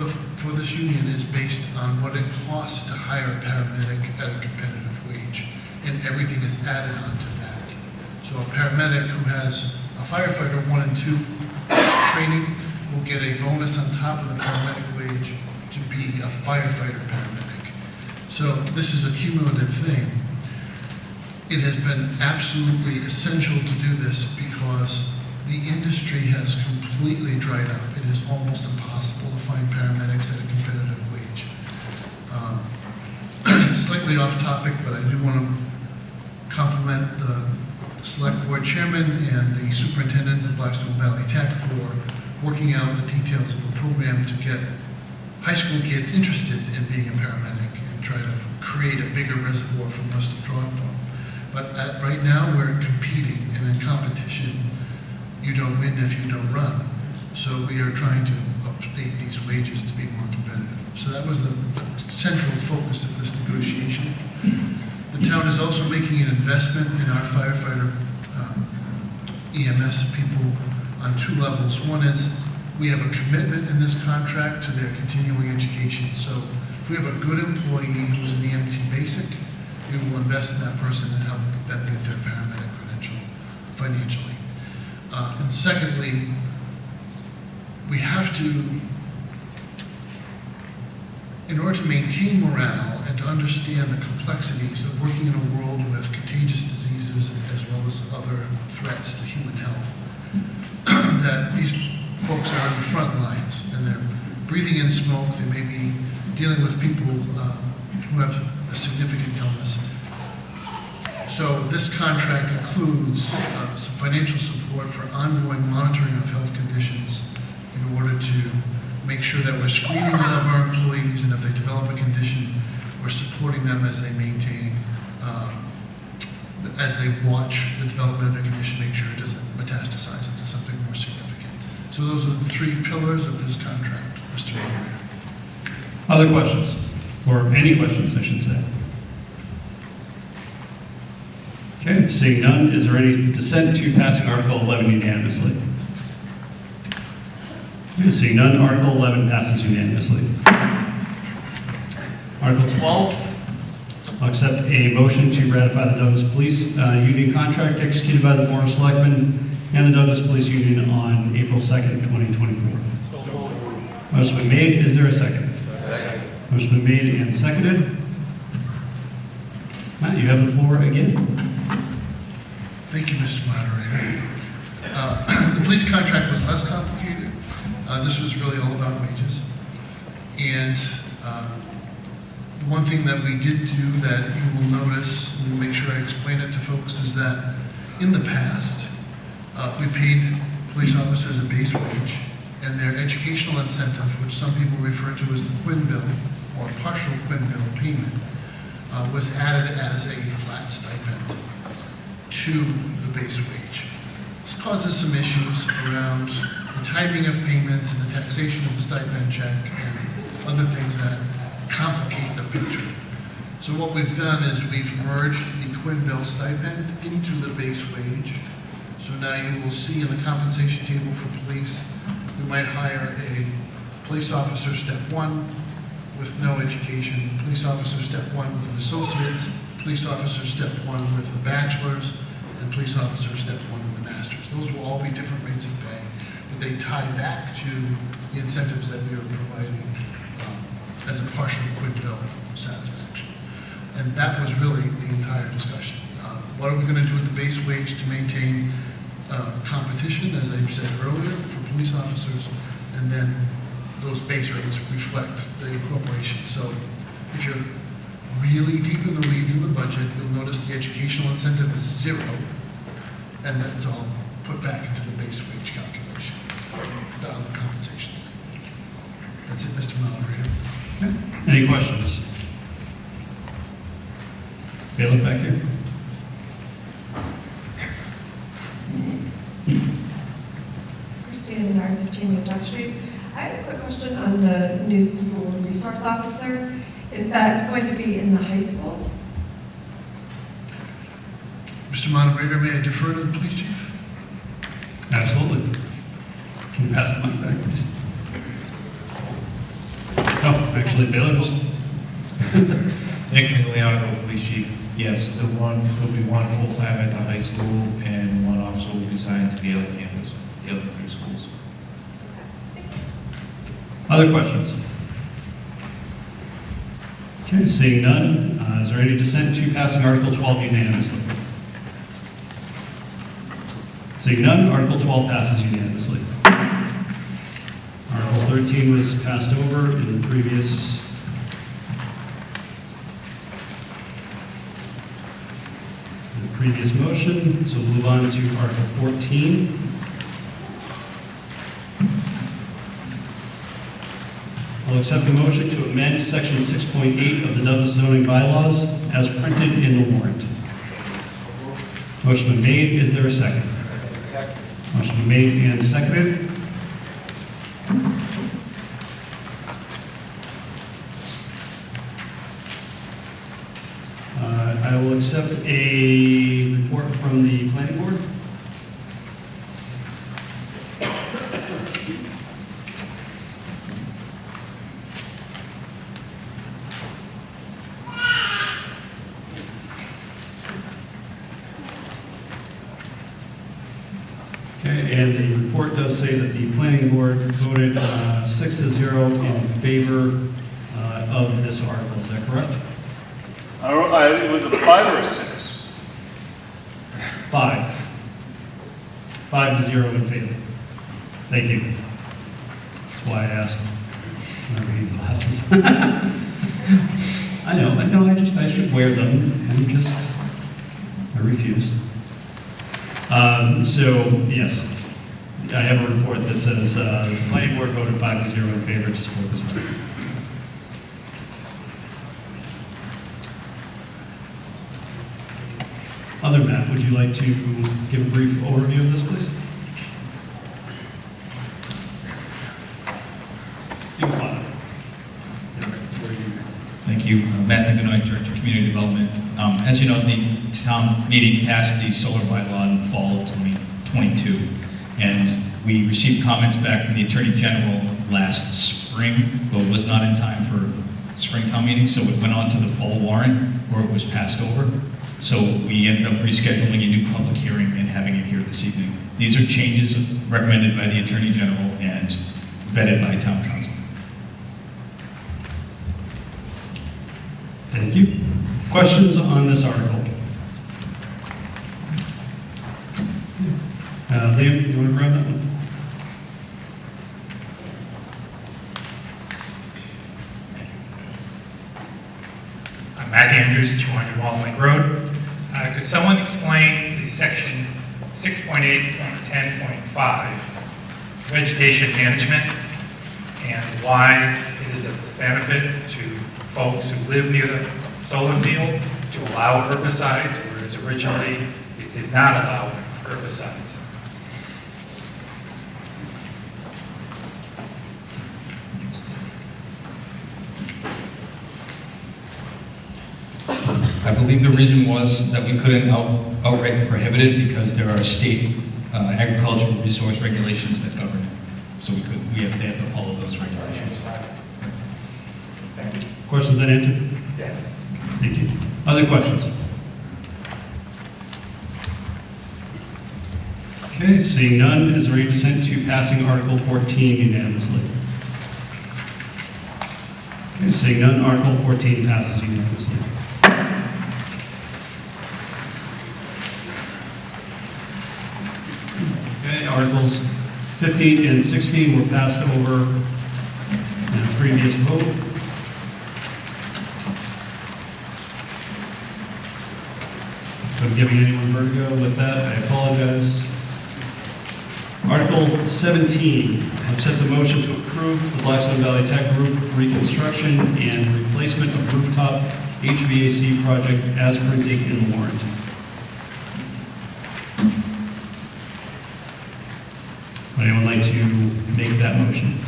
this union is based on what it costs to hire a paramedic at a competitive wage, and everything is added on to that. So a paramedic who has a firefighter 1 and 2 training will get a bonus on top of the paramedic wage to be a firefighter paramedic. So this is a cumulative thing. It has been absolutely essential to do this because the industry has completely dried up. It is almost impossible to find paramedics at a competitive wage. It's slightly off topic, but I do want to compliment the select board chairman and the superintendent of Blackstone Valley Tech for working out the details of the program to get high school kids interested in being a paramedic and try to create a bigger reservoir for us to draw from. But right now we're competing, and in competition, you don't win if you don't run. So we are trying to update these wages to be more competitive. So that was the central focus of this negotiation. The town is also making an investment in our firefighter EMS people on 2 levels. One is we have a commitment in this contract to their continuing education. So if we have a good employee who's an EMT basic, we will invest in that person and help them get their paramedic credential financially. And secondly, we have to, in order to maintain morale and to understand the complexities of working in a world with contagious diseases as well as other threats to human health, that these folks are on the front lines and they're breathing in smoke. They may be dealing with people who have a significant illness. So this contract includes some financial support for ongoing monitoring of health conditions in order to make sure that we're screening them of our employees, and if they develop a condition, we're supporting them as they maintain, as they watch the development of their condition, make sure it doesn't metastasize into something more significant. So those are the 3 pillars of this contract, Mr. Moderator. Other questions? Or any questions, I should say? Okay, seeing none, is there any dissent to passing Article 11 unanimously? Okay, seeing none, Article 11 passes unanimously. Article 12, I'll accept a motion to ratify the Douglas Police Union contract executed by the Board of Selectmen and the Douglas Police Union on April 2nd, 2024. Motion been made. Is there a second? Second. Motion been made and seconded. Matt, you have the floor again. Thank you, Mr. Moderator. The police contract was less complicated. This was really all about wages. And the one thing that we did do that you will notice, and make sure I explain it to folks, is that in the past, we paid police officers a base wage, and their educational incentive, which some people refer to as the Quinn bill, or partial Quinn bill payment, was added as a flat stipend to the base wage. This causes some issues around the timing of payments and the taxation of the stipend check and other things that complicate the picture. So what we've done is we've merged the Quinn bill stipend into the base wage. So now you will see in the compensation table for police, we might hire a police officer step 1 with no education, police officer step 1 with an associate's, police officer step 1 with a bachelor's, and police officer step 1 with a master's. Those will all be different rates of pay, but they tie back to the incentives that we are providing as a partial quid bill satisfaction. And that was really the entire discussion. What are we going to do with the base wage to maintain competition, as I said earlier, for police officers, and then those base rates reflect the incorporation. So if you're really deep in the weeds in the budget, you'll notice the educational incentive is 0, and then it's all put back into the base wage calculation, down the compensation. That's it, Mr. Moderator. Any questions? Bailiff back here. Christine Menard, 15 New Duck Street. I have a quick question on the new school resource officer. Is that going to be in the high school? Mr. Moderator, may I defer to the police chief? Absolutely. Can you pass the mic back, please? Oh, actually, bailiff. Nick Migliano, police chief. Yes, there'll be one full-time at the high school and one officer will be assigned to the other campus, the other 3 schools. Other questions? Okay, seeing none, is there any dissent to passing Article 12 unanimously? Seeing none, Article 12 passes unanimously. Article 13 was passed over in the previous motion, so we'll move on to Article 14. I'll accept the motion to amend Section 6.8 of the Douglas zoning bylaws as printed in the warrant. Motion been made. Is there a second? Second. Motion been made and seconded. I will accept a report from the planning board. Okay, and the report does say that the planning board voted 6-0 in favor of this article. Is that correct? It was a 5 or a 6? 5. 5-0 in favor. Thank you. That's why I asked. I'm reading glasses. I know, I should wear them. I refuse. So, yes, I have a report that says the planning board voted 5-0 in favor to support this article. Other Matt, would you like to give a brief overview of this, please? Thank you. Matthew Benoit, Director of Community Development. As you know, the town meeting passed the solar bylaw in the fall of 2022, and we received comments back from the Attorney General last spring, though it was not in time for spring town meeting, so it went on to the fall warrant where it was passed over. So we ended up rescheduling a new public hearing and having it here this evening. These are changes recommended by the Attorney General and vetted by Town Council. Thank you. Questions on this article? Liam, you want to grab that one? I'm Mac Andrews, 200 Wall Lake Road. Could someone explain the section 6.8.10.5, vegetation management, and why it is a benefit to folks who live near the solar field to allow herbicides, whereas originally it did not allow herbicides? I believe the reason was that we couldn't outright prohibit it because there are state agricultural resource regulations that govern it. So they have to follow those regulations. Thank you. Questions been answered? Yes. Thank you. Other questions? Okay, seeing none, is there any dissent to passing Article 14 unanimously? Okay, seeing none, Article 14 passes unanimously. Okay, Articles 15 and 16 were passed over in a previous vote. If I'm giving anyone vertigo with that, I apologize. Article 17, I've set the motion to approve the Blackstone Valley Tech roof reconstruction and replacement of rooftop HVAC project as printed in the warrant. Would anyone like to make that motion?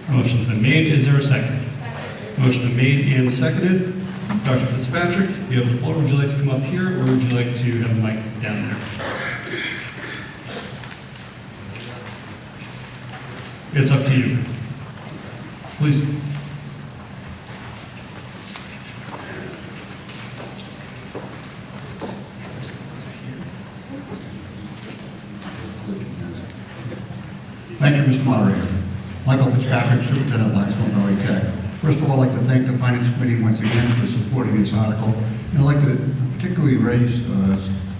Motion's been made. Is there a second? Motion been made and seconded. Dr. Fitzpatrick, you have the floor. Would you like to come up here, or would you like to have a mic down there? It's up to you. Please. Thank you, Mr. Moderator. Michael Fitzpatrick, Superintendent of Blackstone Valley Tech. First of all, I'd like to thank the Finance Committee once again for supporting this article. And I'd like to particularly raise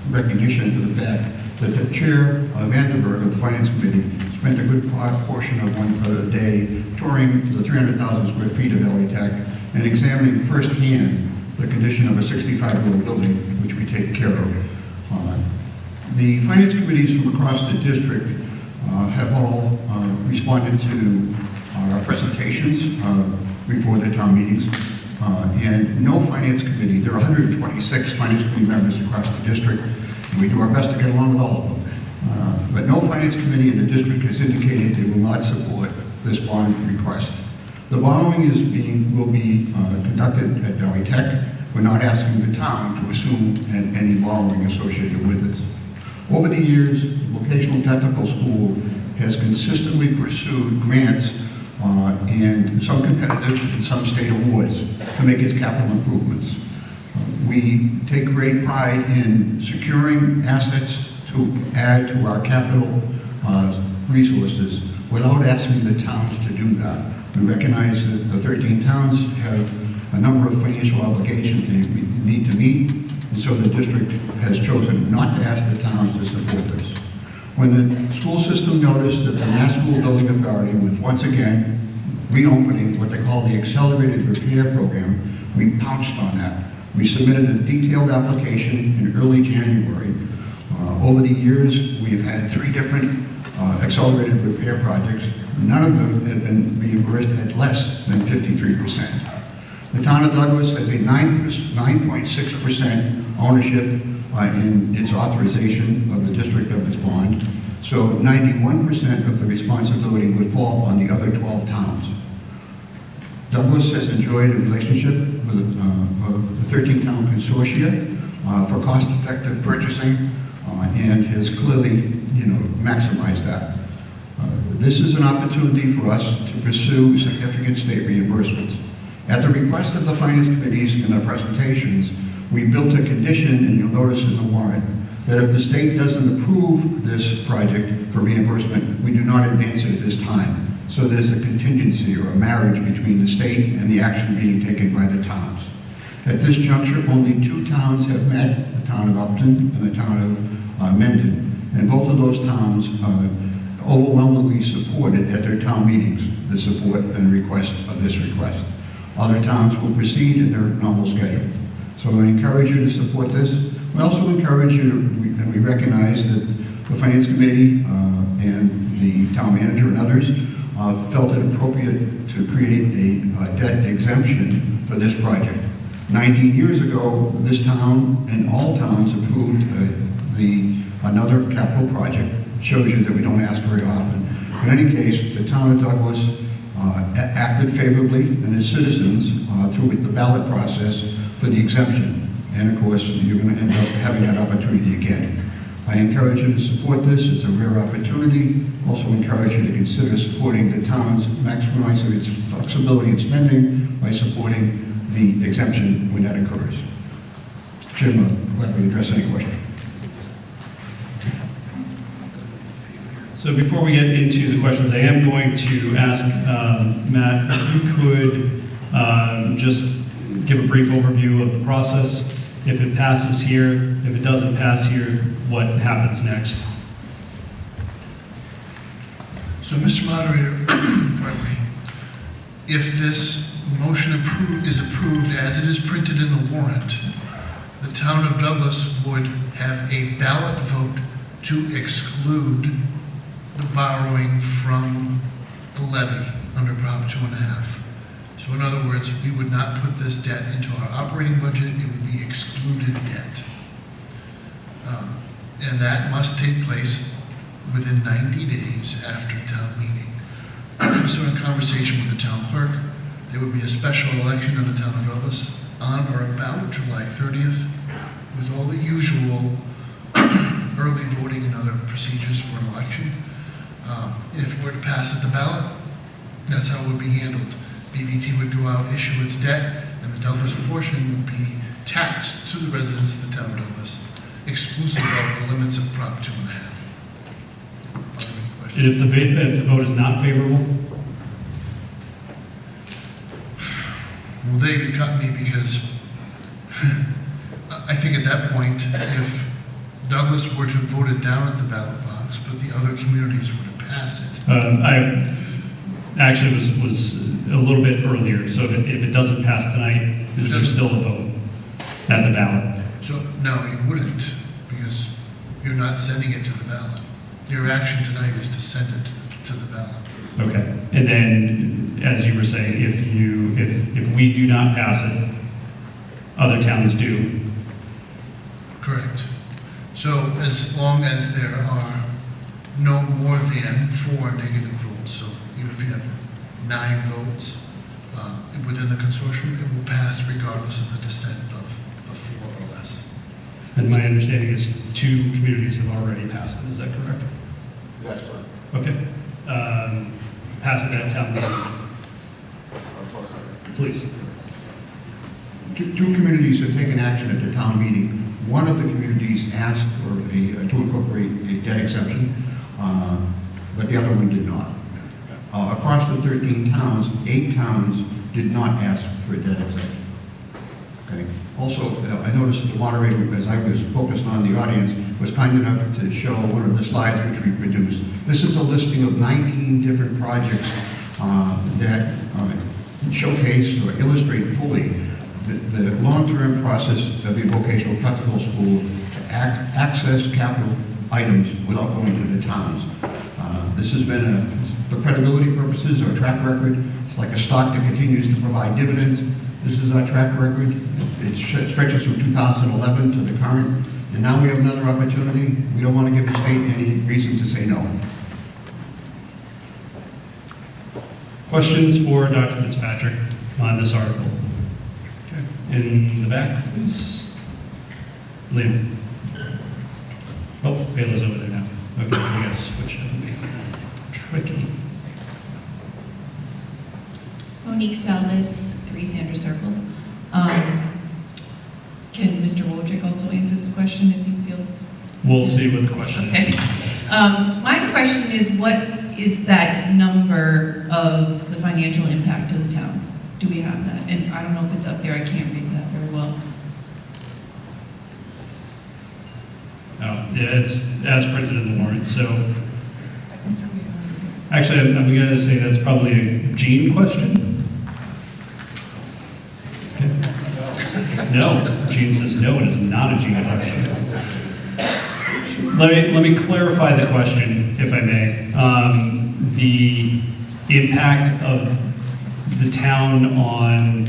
recognition for the fact that the Chair Vandenberg of the Finance Committee spent a good portion of one day touring the 300,000 square feet of Valley Tech and examining firsthand the condition of a 65-year-old building, which we take care of. The Finance Committees from across the district have all responded to our presentations before the town meetings. And no Finance Committee, there are 126 Finance Committee members across the district, and we do our best to get along with all of them. But no Finance Committee in the district has indicated they will not support this bond request. The borrowing will be conducted at Valley Tech. We're not asking the town to assume any borrowing associated with it. Over the years, the Vocational Technical School has consistently pursued grants and some competitive and some state awards to make its capital improvements. We take great pride in securing assets to add to our capital resources without asking the towns to do that. We recognize that the 13 towns have a number of financial obligations they need to meet, and so the district has chosen not to ask the towns to support this. When the school system noticed that the Mass School Building Authority was once again reopening what they call the Accelerated Repair Program, we pounced on that. We submitted a detailed application in early January. Over the years, we've had 3 different accelerated repair projects. None of them have been reimbursed at less than 53%. The town of Douglas has a 9.6% ownership in its authorization of the district of its bond. So 91% of the responsibility would fall on the other 12 towns. Douglas has enjoyed a relationship with the 13-town consortia for cost-effective purchasing and has clearly, maximized that. This is an opportunity for us to pursue significant state reimbursements. At the request of the Finance Committees in their presentations, we built a condition, and you'll notice in the warrant, that if the state doesn't approve this project for reimbursement, we do not advance it at this time. So there's a contingency or a marriage between the state and the action being taken by the towns. At this juncture, only 2 towns have met, the town of Upton and the town of Mendon, and both of those towns overwhelmingly supported at their town meetings the support and request of this request. Other towns will proceed in their normal schedule. So I encourage you to support this. We also encourage you, and we recognize that the Finance Committee and the town manager and others felt it appropriate to create a debt exemption for this project. 19 years ago, this town and all towns approved another capital project. It shows you that we don't ask very often. In any case, the town of Douglas acted favorably and its citizens through the ballot process for the exemption. And of course, you're going to end up having that opportunity again. I encourage you to support this. It's a rare opportunity. Also encourage you to consider supporting the town's maximizing its flexibility in spending by supporting the exemption when that occurs. Mr. Chairman, I'll gladly address any question. So before we get into the questions, I am going to ask Matt if you could just give a brief overview of the process. If it passes here, if it doesn't pass here, what happens next? So, Mr. Moderator, pardon me, if this motion is approved as it is printed in the warrant, the town of Douglas would have a ballot vote to exclude the borrowing from the levy under Prop 2.5. So in other words, we would not put this debt into our operating budget, it would be excluded debt. And that must take place within 90 days after town meeting. So in conversation with the town clerk, there would be a special election in the town of Douglas on or about July 30th with all the usual early voting and other procedures for an election. If it were to pass at the ballot, that's how it would be handled. BVT would go out, issue its debt, and the Douglas portion would be taxed to the residents of the town of Douglas, exclusive of the limits of Prop 2.5. And if the vote is not favorable? Well, they got me because I think at that point, if Douglas were to vote it down at the ballot box, but the other communities were to pass it. I actually was a little bit earlier, so if it doesn't pass tonight, is there still a vote at the ballot? So, no, you wouldn't, because you're not sending it to the ballot. Your action tonight is to send it to the ballot. Okay, and then, as you were saying, if we do not pass it, other towns do. Correct. So as long as there are no more than 4 negative votes, so even if you have 9 votes within the consortium, it will pass regardless of the dissent of 4 or less. And my understanding is 2 communities have already passed it, is that correct? That's correct. Okay. Pass it at town meeting. Please. Two communities have taken action at the town meeting. One of the communities asked for to incorporate a debt exemption, but the other one did not. Across the 13 towns, 8 towns did not ask for a debt exemption. Okay. Also, I noticed that the moderator, as I was focused on the audience, was kind enough to show one of the slides which we produced. This is a listing of 19 different projects that showcase or illustrate fully the long-term process of a vocational technical school to access capital items without going to the towns. This has been, for credibility purposes, our track record. It's like a stock that continues to provide dividends. This is our track record. It stretches from 2011 to the current, and now we have another opportunity. We don't want to give the state any reason to say no. Questions for Dr. Fitzpatrick on this article? Okay. In the back, please. Liam. Oh, Bayla's over there now. Okay, we gotta switch it. Tricky. Monique Salvis, 3 Sandra Circle. Can Mr. Wojcik also answer this question if he feels? We'll see what the question Okay. is. My question is, what is that number of the financial impact to the town? Do we have that? And I don't know if it's up there, I can't read that very well. Oh, yeah, it's as printed in the warrant, so. Actually, I'm gonna say that's probably a Gene question. Okay. No, Gene says no, it is not a Gene question. Let me clarify the question, if I may. The impact of the town on,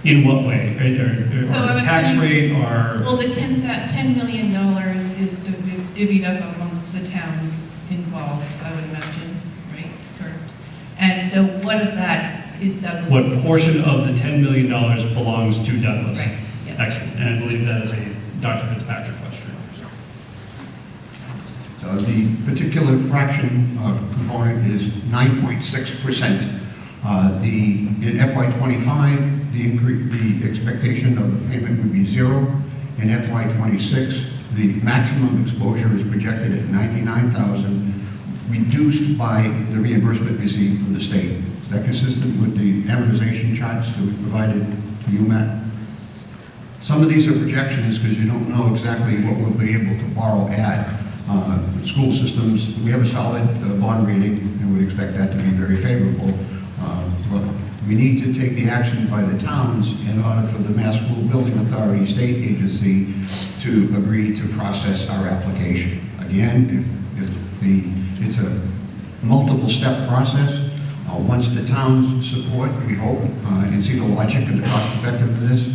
in what way? Or So I was tax thinking- rate, or? Well, that $10 million is divvied up amongst the towns involved, I would imagine, right? Correct. And so what of that is Douglas? What portion of the $10 million belongs to Douglas? Right, yeah. Excellent, and I believe that is a Dr. Fitzpatrick question. So the particular fraction component is 9.6%. In FY25, the expectation of the payment would be 0. In FY26, the maximum exposure is projected at $99,000, reduced by the reimbursement received from the state. Is that consistent with the amortization charts that we provided to you, Matt? Some of these are projections because you don't know exactly what we'll be able to borrow at. School systems, we have a solid bond rating and would expect that to be very favorable. But we need to take the action by the towns in order for the Mass School Building Authority state agency to agree to process our application. Again, it's a multiple step process. Once the towns support, we hope, and see the logic and the cost effectiveness,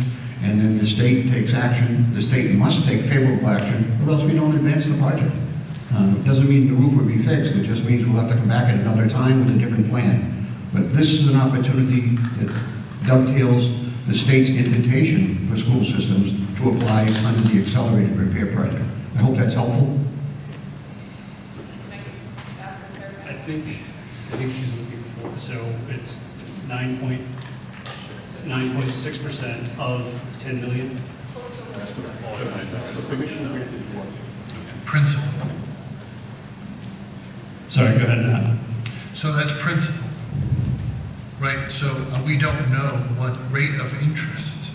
and then the state takes action, the state must take favorable action, or else we don't advance the project. It doesn't mean the roof will be fixed, it just means we'll have to come back at another time with a different plan. But this is an opportunity that dovetails the state's invitation for school systems to apply under the accelerated repair project. I hope that's helpful. I think she's looking for, so it's 9.6% of 10 million? Principal. Sorry, go ahead, Matt. So that's principal, right? So we don't know what rate of interest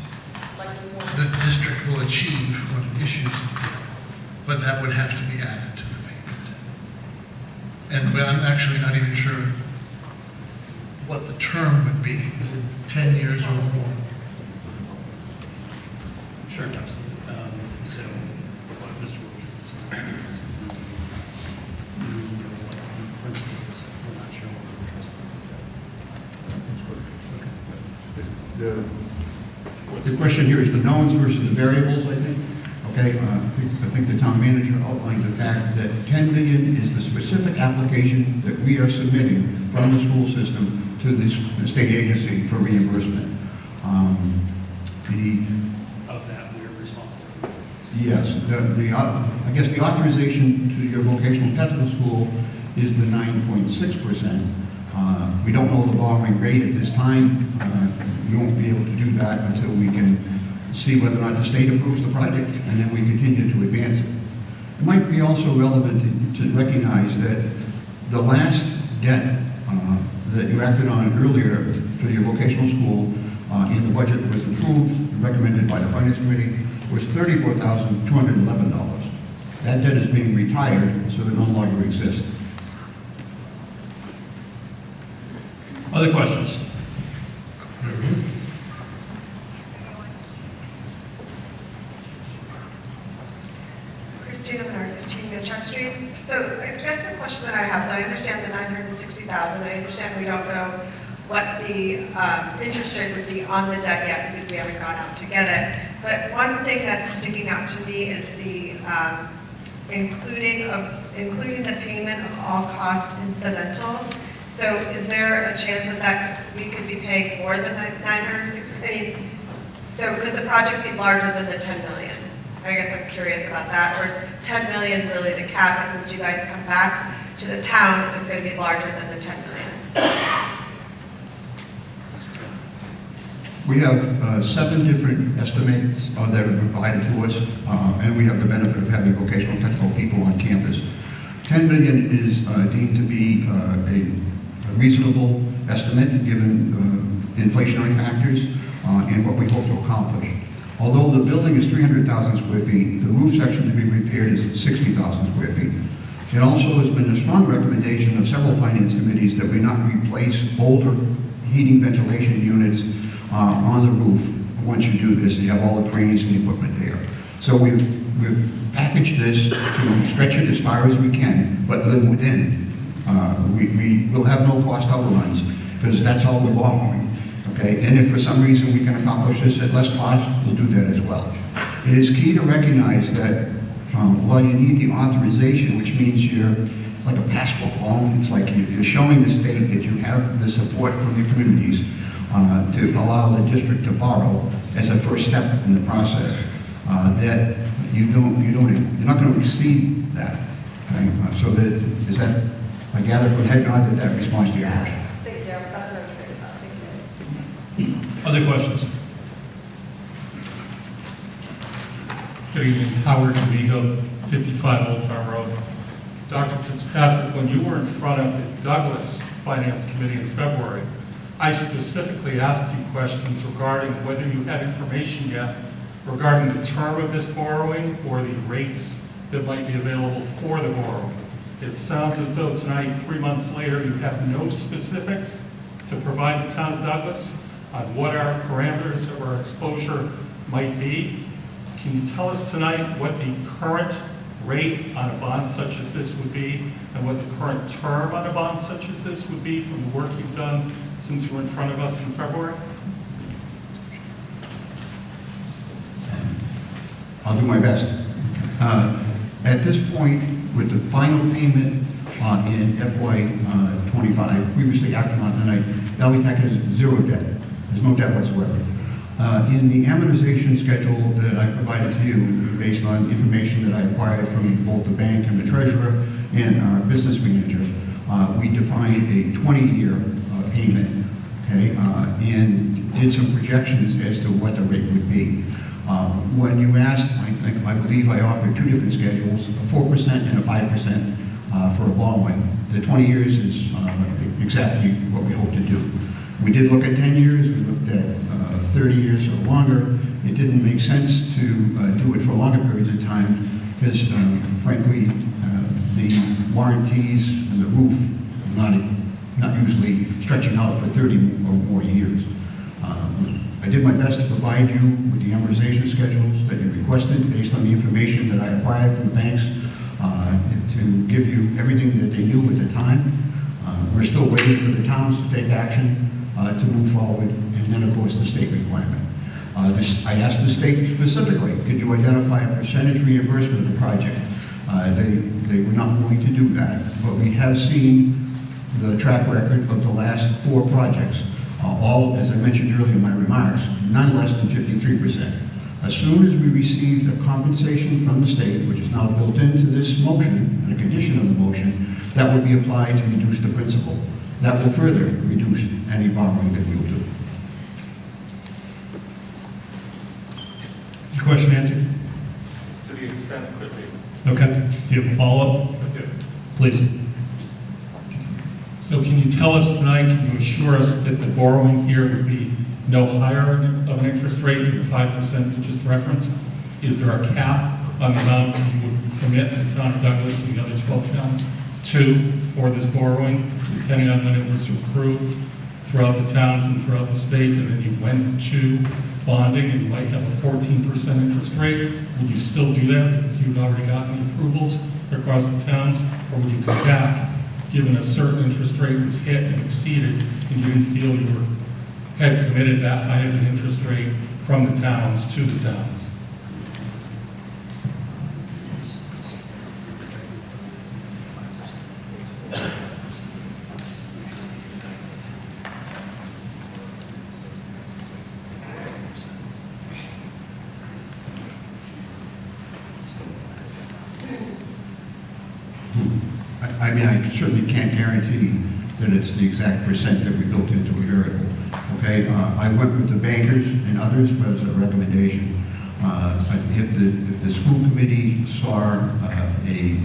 the district will achieve when it issues the bill, but that would have to be added to the payment. But I'm actually not even sure what the term would be. Is it 10 years or more? Sure, absolutely. So, Mr. The question here is the knowns versus the variables, I think. Okay, I think the town manager outlined the fact that 10 million is the specific application that we are submitting from the school system to the state agency for reimbursement. Of that, we're responsible. Yes, I guess the authorization to your vocational technical school is the 9.6%. We don't know the borrowing rate at this time. We won't be able to do that until we can see whether or not the state approves the project, and then we continue to advance it. It might be also relevant to recognize that the last debt that you acted on earlier for your vocational school in the budget that was approved, recommended by the Finance Committee, was $34,211. That debt is being retired, so it no longer exists. Other questions? Christina Menard, 15 Manchester Street. So I guess the question that I have, so I understand the 960,000. I understand we don't know what the interest rate would be on the debt yet because we haven't gone out to get it. But one thing that's sticking out to me is the including the payment of all cost incidental. So is there a chance that we could be paying more than 960? I mean, so could the project be larger than the 10 million? I guess I'm curious about that. Or is 10 million really the cap? And would you guys come back to the town if it's going to be larger than the 10 million? We have 7 different estimates that are provided to us, and we have the benefit of having vocational technical people on campus. 10 million is deemed to be a reasonable estimate given inflationary factors and what we hope to accomplish. Although the building is 300,000 square feet, the roof section to be repaired is 60,000 square feet. It also has been a strong recommendation of several finance committees that we not replace older heating ventilation units on the roof. Once you do this, you have all the cranes and equipment there. So we've packaged this to stretch it as far as we can, but live within. We will have no cost overruns because that's all we're borrowing. Okay, and if for some reason we can accomplish this at less cost, we'll do that as well. It is key to recognize that while you need the authorization, which means it's like a passbook loan, it's like you're showing the state that you have the support from the communities to allow the district to borrow as a first step in the process. That you're not going to exceed that. Okay, so that, is that, I gather from the head nod that that responds to your question? Thank you, that's what I was curious about, thank you. Other questions? Good evening, Howard Domingo, 55 Old Farm Road. Dr. Fitzpatrick, when you were in front of the Douglas Finance Committee in February, I specifically asked you questions regarding whether you had information yet regarding the term of this borrowing or the rates that might be available for the borrowing. It sounds as though tonight, 3 months later, you have no specifics to provide the town of Douglas on what our parameters of our exposure might be. Can you tell us tonight what the current rate on a bond such as this would be and what the current term on a bond such as this would be from the work you've done since you were in front of us in February? I'll do my best. At this point, with the final payment in FY 25, previously acted on tonight, Valley Tech has zero debt. There's no debt whatsoever. In the amortization schedule that I provided to you, based on information that I acquired from both the bank and the treasurer and our business manager, we defined a 20-year payment, okay, and did some projections as to what the rate would be. When you asked, I believe I offered two different schedules, a 4% and a 5% for a borrowing. The 20 years is exactly what we hope to do. We did look at 10 years, we looked at 30 years or longer. It didn't make sense to do it for longer periods of time because, frankly, the warranties and the roof are not usually stretching out for 30 or more years. I did my best to provide you with the amortization schedules that you requested based on the information that I acquired from the banks to give you everything that they knew at the time. We're still waiting for the towns to take action to move forward, and then of course the state requirement. I asked the state specifically, could you identify a percentage reimbursement of the project? They were not going to do that, but we have seen the track record of the last 4 projects, all, as I mentioned earlier in my remarks, none less than 53%. As soon as we receive the compensation from the state, which is now built into this motion, and a condition of the motion, that will be applied to reduce the principal. That will further reduce any borrowing that we will do. Your question answered? To the extent it could be. Okay. Do you have a follow-up? I do. Please. So can you tell us tonight, can you assure us that the borrowing here would be no higher of an interest rate than the 5% you just referenced? Is there a cap on the amount you would commit the town of Douglas and the other 12 towns to for this borrowing, depending on when it was approved throughout the towns and throughout the state, and then you went to bonding and you might have a 14% interest rate? Would you still do that because you've already gotten the approvals across the towns? Or would you come back, given a certain interest rate was hit and exceeded, and you didn't feel you had committed that high of an interest rate from the towns to the towns? I mean, I certainly can't guarantee that it's the exact percent that we built into a variable. Okay, I went with the bankers and others as a recommendation. If the school committee saw a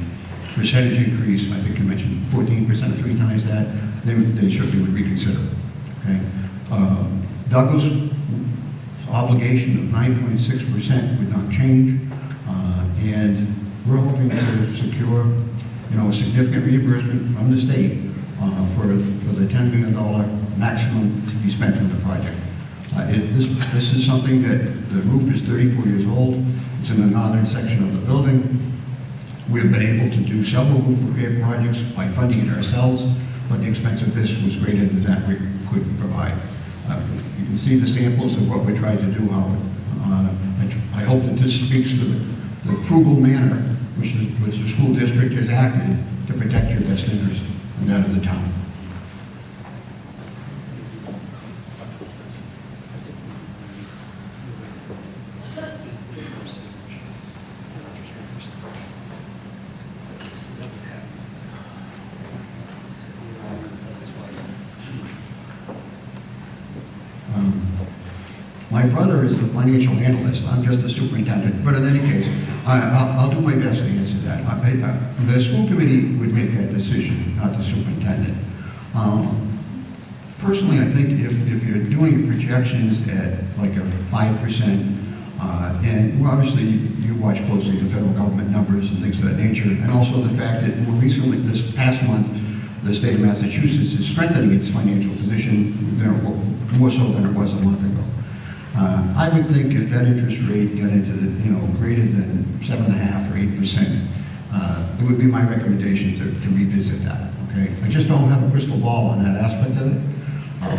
percentage increase, I think you mentioned 14% or 3 times that, they certainly would reconsider. Okay, Douglas' obligation of 9.6% would not change, and we're hoping to secure, a significant reimbursement from the state for the $10 million maximum to be spent on the project. This is something that the roof is 34 years old. It's in the northern section of the building. We've been able to do several roof repair projects by funding it ourselves, but the expense of this was greater than that we could provide. You can see the samples of what we're trying to do, Howard. I hope that this speaks to the frugal manner which the school district has acted to protect your best interest and that of the town. brother is the financial analyst. I'm just a superintendent. But in any case, I'll do my best to answer that. The school committee would make that decision, not the superintendent. Personally, I think if you're doing projections at like a 5%, and well, obviously you watch closely the federal government numbers and things of that nature, and also the fact that more recently, this past month, the state of Massachusetts is strengthening its financial position more so than it was a month ago. I would think if that interest rate got into the, greater than 7.5% or 8%, it would be my recommendation to revisit that, okay? I just don't have a crystal ball on that aspect of it.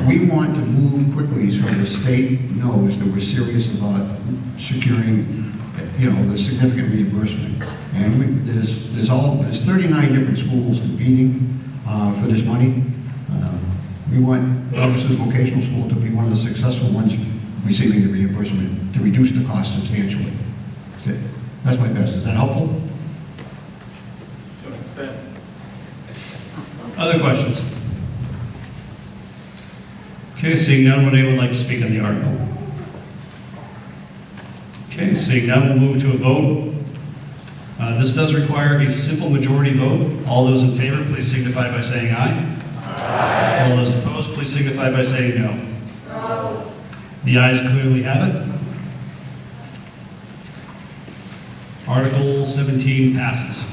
We want to move quickly so the state knows that we're serious about securing, the significant reimbursement. And there's 39 different schools competing for this money. We want Douglas's vocational school to be one of the successful ones receiving the reimbursement to reduce the cost substantially. That's my best. Is that helpful? Other questions? Okay, seeing none, would anyone like to speak on the article? Okay, seeing none, we'll move to a vote. This does require a simple majority vote. All those in favor, please signify by saying aye. Aye. All those opposed, please signify by saying no. No. The ayes clearly have it. Article 17 passes.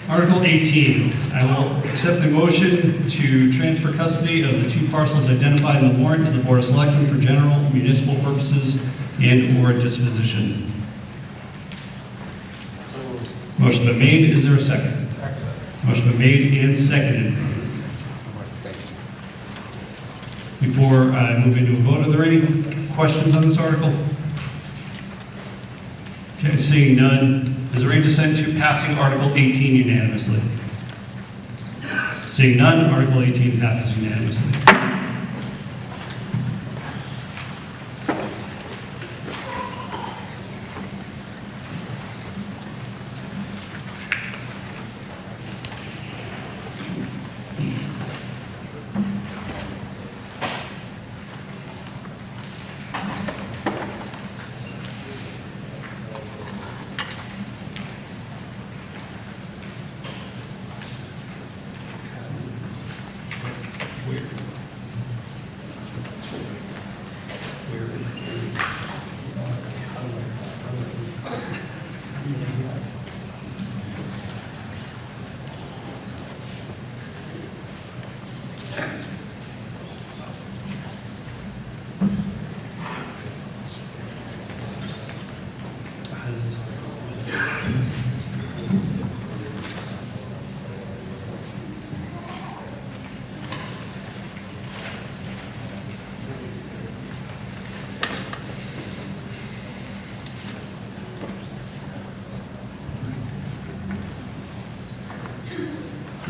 Article 18, I will accept the motion to transfer custody of the 2 parcels identified in the warrant to the Board of Selectmen for general municipal purposes and/or disposition. Motion been made. Is there a second? Second. Motion been made and seconded. Before I move into a vote, are there any questions on this article? Okay, seeing none. Is there any dissent to passing Article 18 unanimously? Seeing none, Article 18 passes unanimously.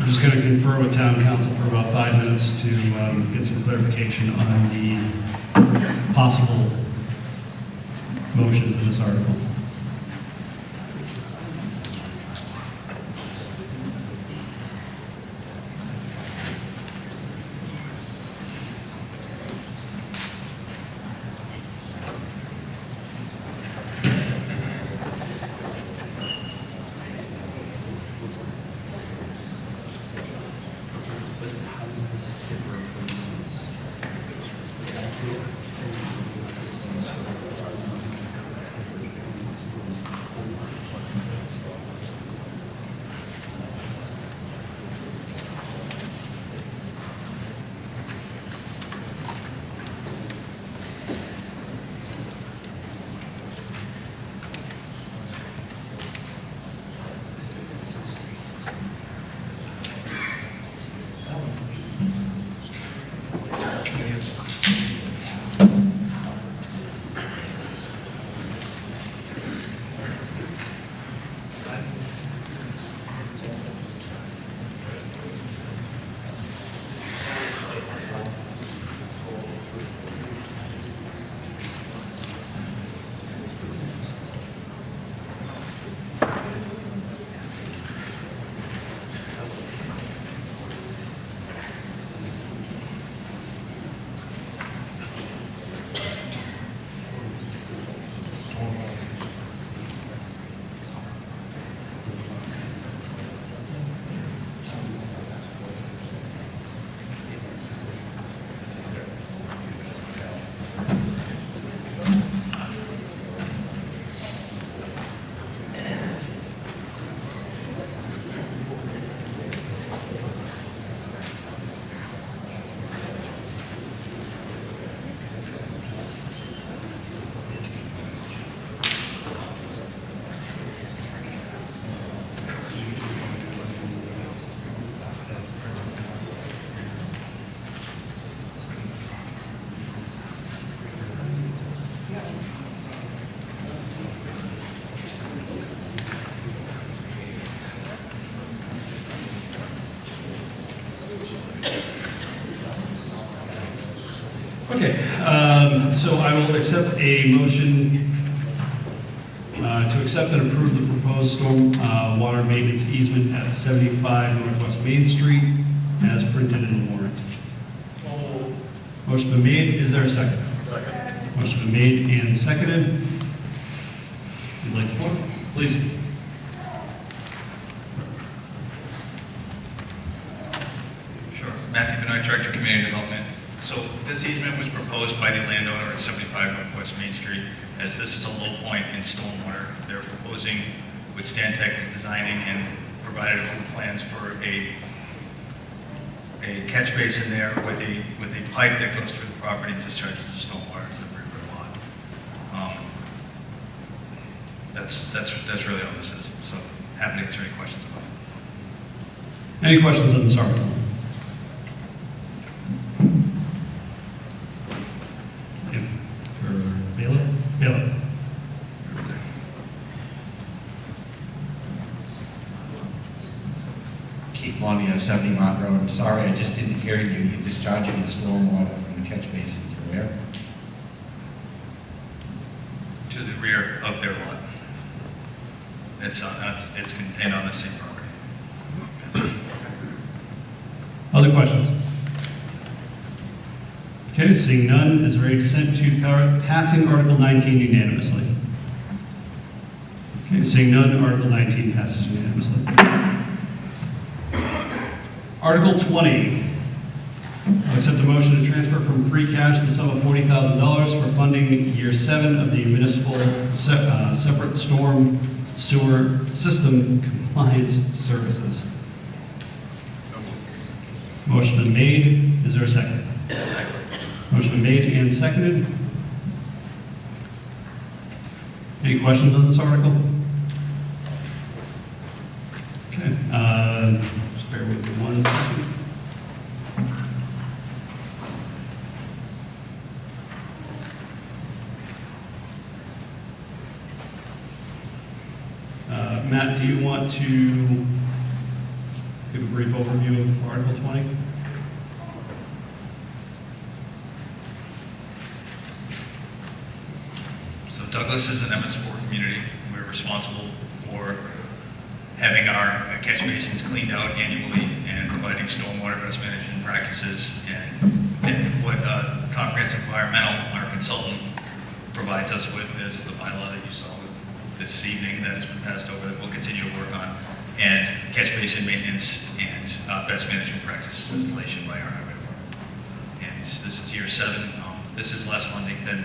I'm just going to confer with town council for about 5 minutes to get some clarification on the possible motion for this article. Okay, so I will accept a motion to accept and approve the proposed storm water maintenance easement at 75 Northwest Main Street as printed in the warrant. Motion been made. Is there a second? Second. Motion been made and seconded. You'd like the floor? Please. Sure. Matthew Benoit, Director of Community Development. So this easement was proposed by the landowner at 75 Northwest Main Street. As this is a low point in stormwater, they're proposing, with Stantec is designing and provided plans for a catch basin there with a pipe that goes through the property and discharges the stormwater to the rear lot. That's really all this is. So happy to answer any questions about it. Any questions on this article? Yeah. For Bailiff? Bailiff. Keith Monty, 70 Mott Road. I'm sorry, I just didn't hear you. You're discharging the stormwater from the catch basin to where? To the rear of their lot. It's contained on the same property. Other questions? Okay, seeing none, is there any consent to passing Article 19 unanimously? Okay, seeing none, Article 19 passes unanimously. Article 20. I'll accept a motion to transfer from free cash the sum of $40,000 for funding year 7 of the municipal separate storm sewer system compliance services. Motion been made. Is there a second? Motion been made and seconded. Any questions on this article? Okay. Just bear with me 1 second. Matt, do you want to give a brief overview of Article 20? So Douglas is an MS4 community. We're responsible for having our catch basins cleaned out annually and providing stormwater best management practices. And what Comprehensive Environmental, our consultant, provides us with is the bylaw that you saw this evening that has been passed over that we'll continue to work on, and catch basin maintenance and best management practices installation by our highway department. And this is year 7. This is less funding than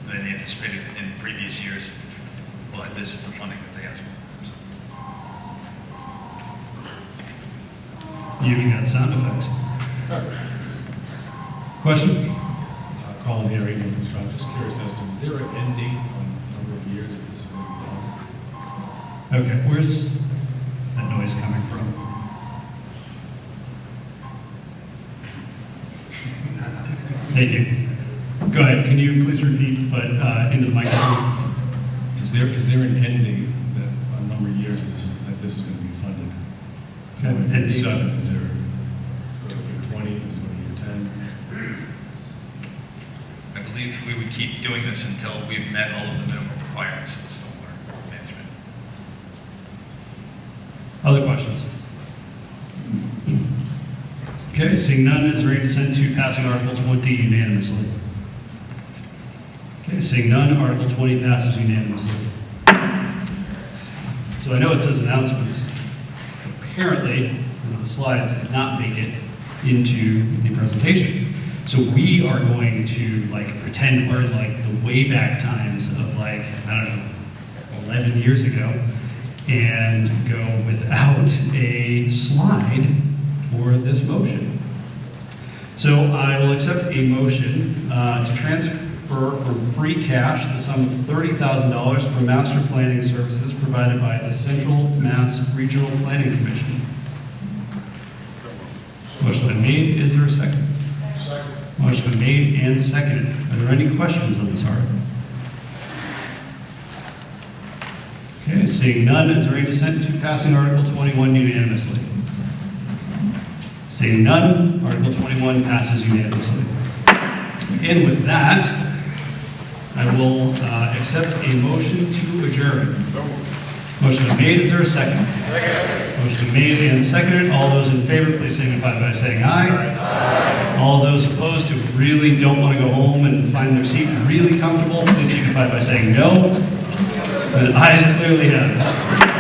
anticipated in previous years, but this is the funding that they asked for. You even got sound effects. Question? Colin here, I'm just curious as to, is there an end date on the number of years that this is going to be funded? Okay, where's that noise coming from? Thank you. Go ahead, can you please repeat, but into the microphone? Is there an end date that a number of years that this is going to be funded? Okay. Year 7, is there, is it going to be 20, is it going to be year 10? I believe we would keep doing this until we've met all of the minimum requirements of the stormwater management. Other questions? Okay, seeing none, is there any consent to passing Article 20 unanimously? Okay, seeing none, Article 20 passes unanimously. So I know it says announcements. Apparently, the slides did not make it into the presentation. So we are going to pretend we're the way back times of I don't know, 11 years ago, and go without a slide for this motion. So I will accept a motion to transfer from free cash the sum of $30,000 for master planning services provided by the Central Mass Regional Planning Commission. Motion been made. Is there a second? Second. Motion been made and seconded. Are there any questions on this article? Okay, seeing none, is there any dissent to passing Article 21 unanimously? Seeing none, Article 21 passes unanimously. And with that, I will accept a motion to adjourn. Motion been made, is there a second? Second. Motion been made and seconded. All those in favor, please signify by saying aye. Aye. All those opposed who really don't want to go home and find their seat really comfortable, please signify by saying no. The ayes clearly have it.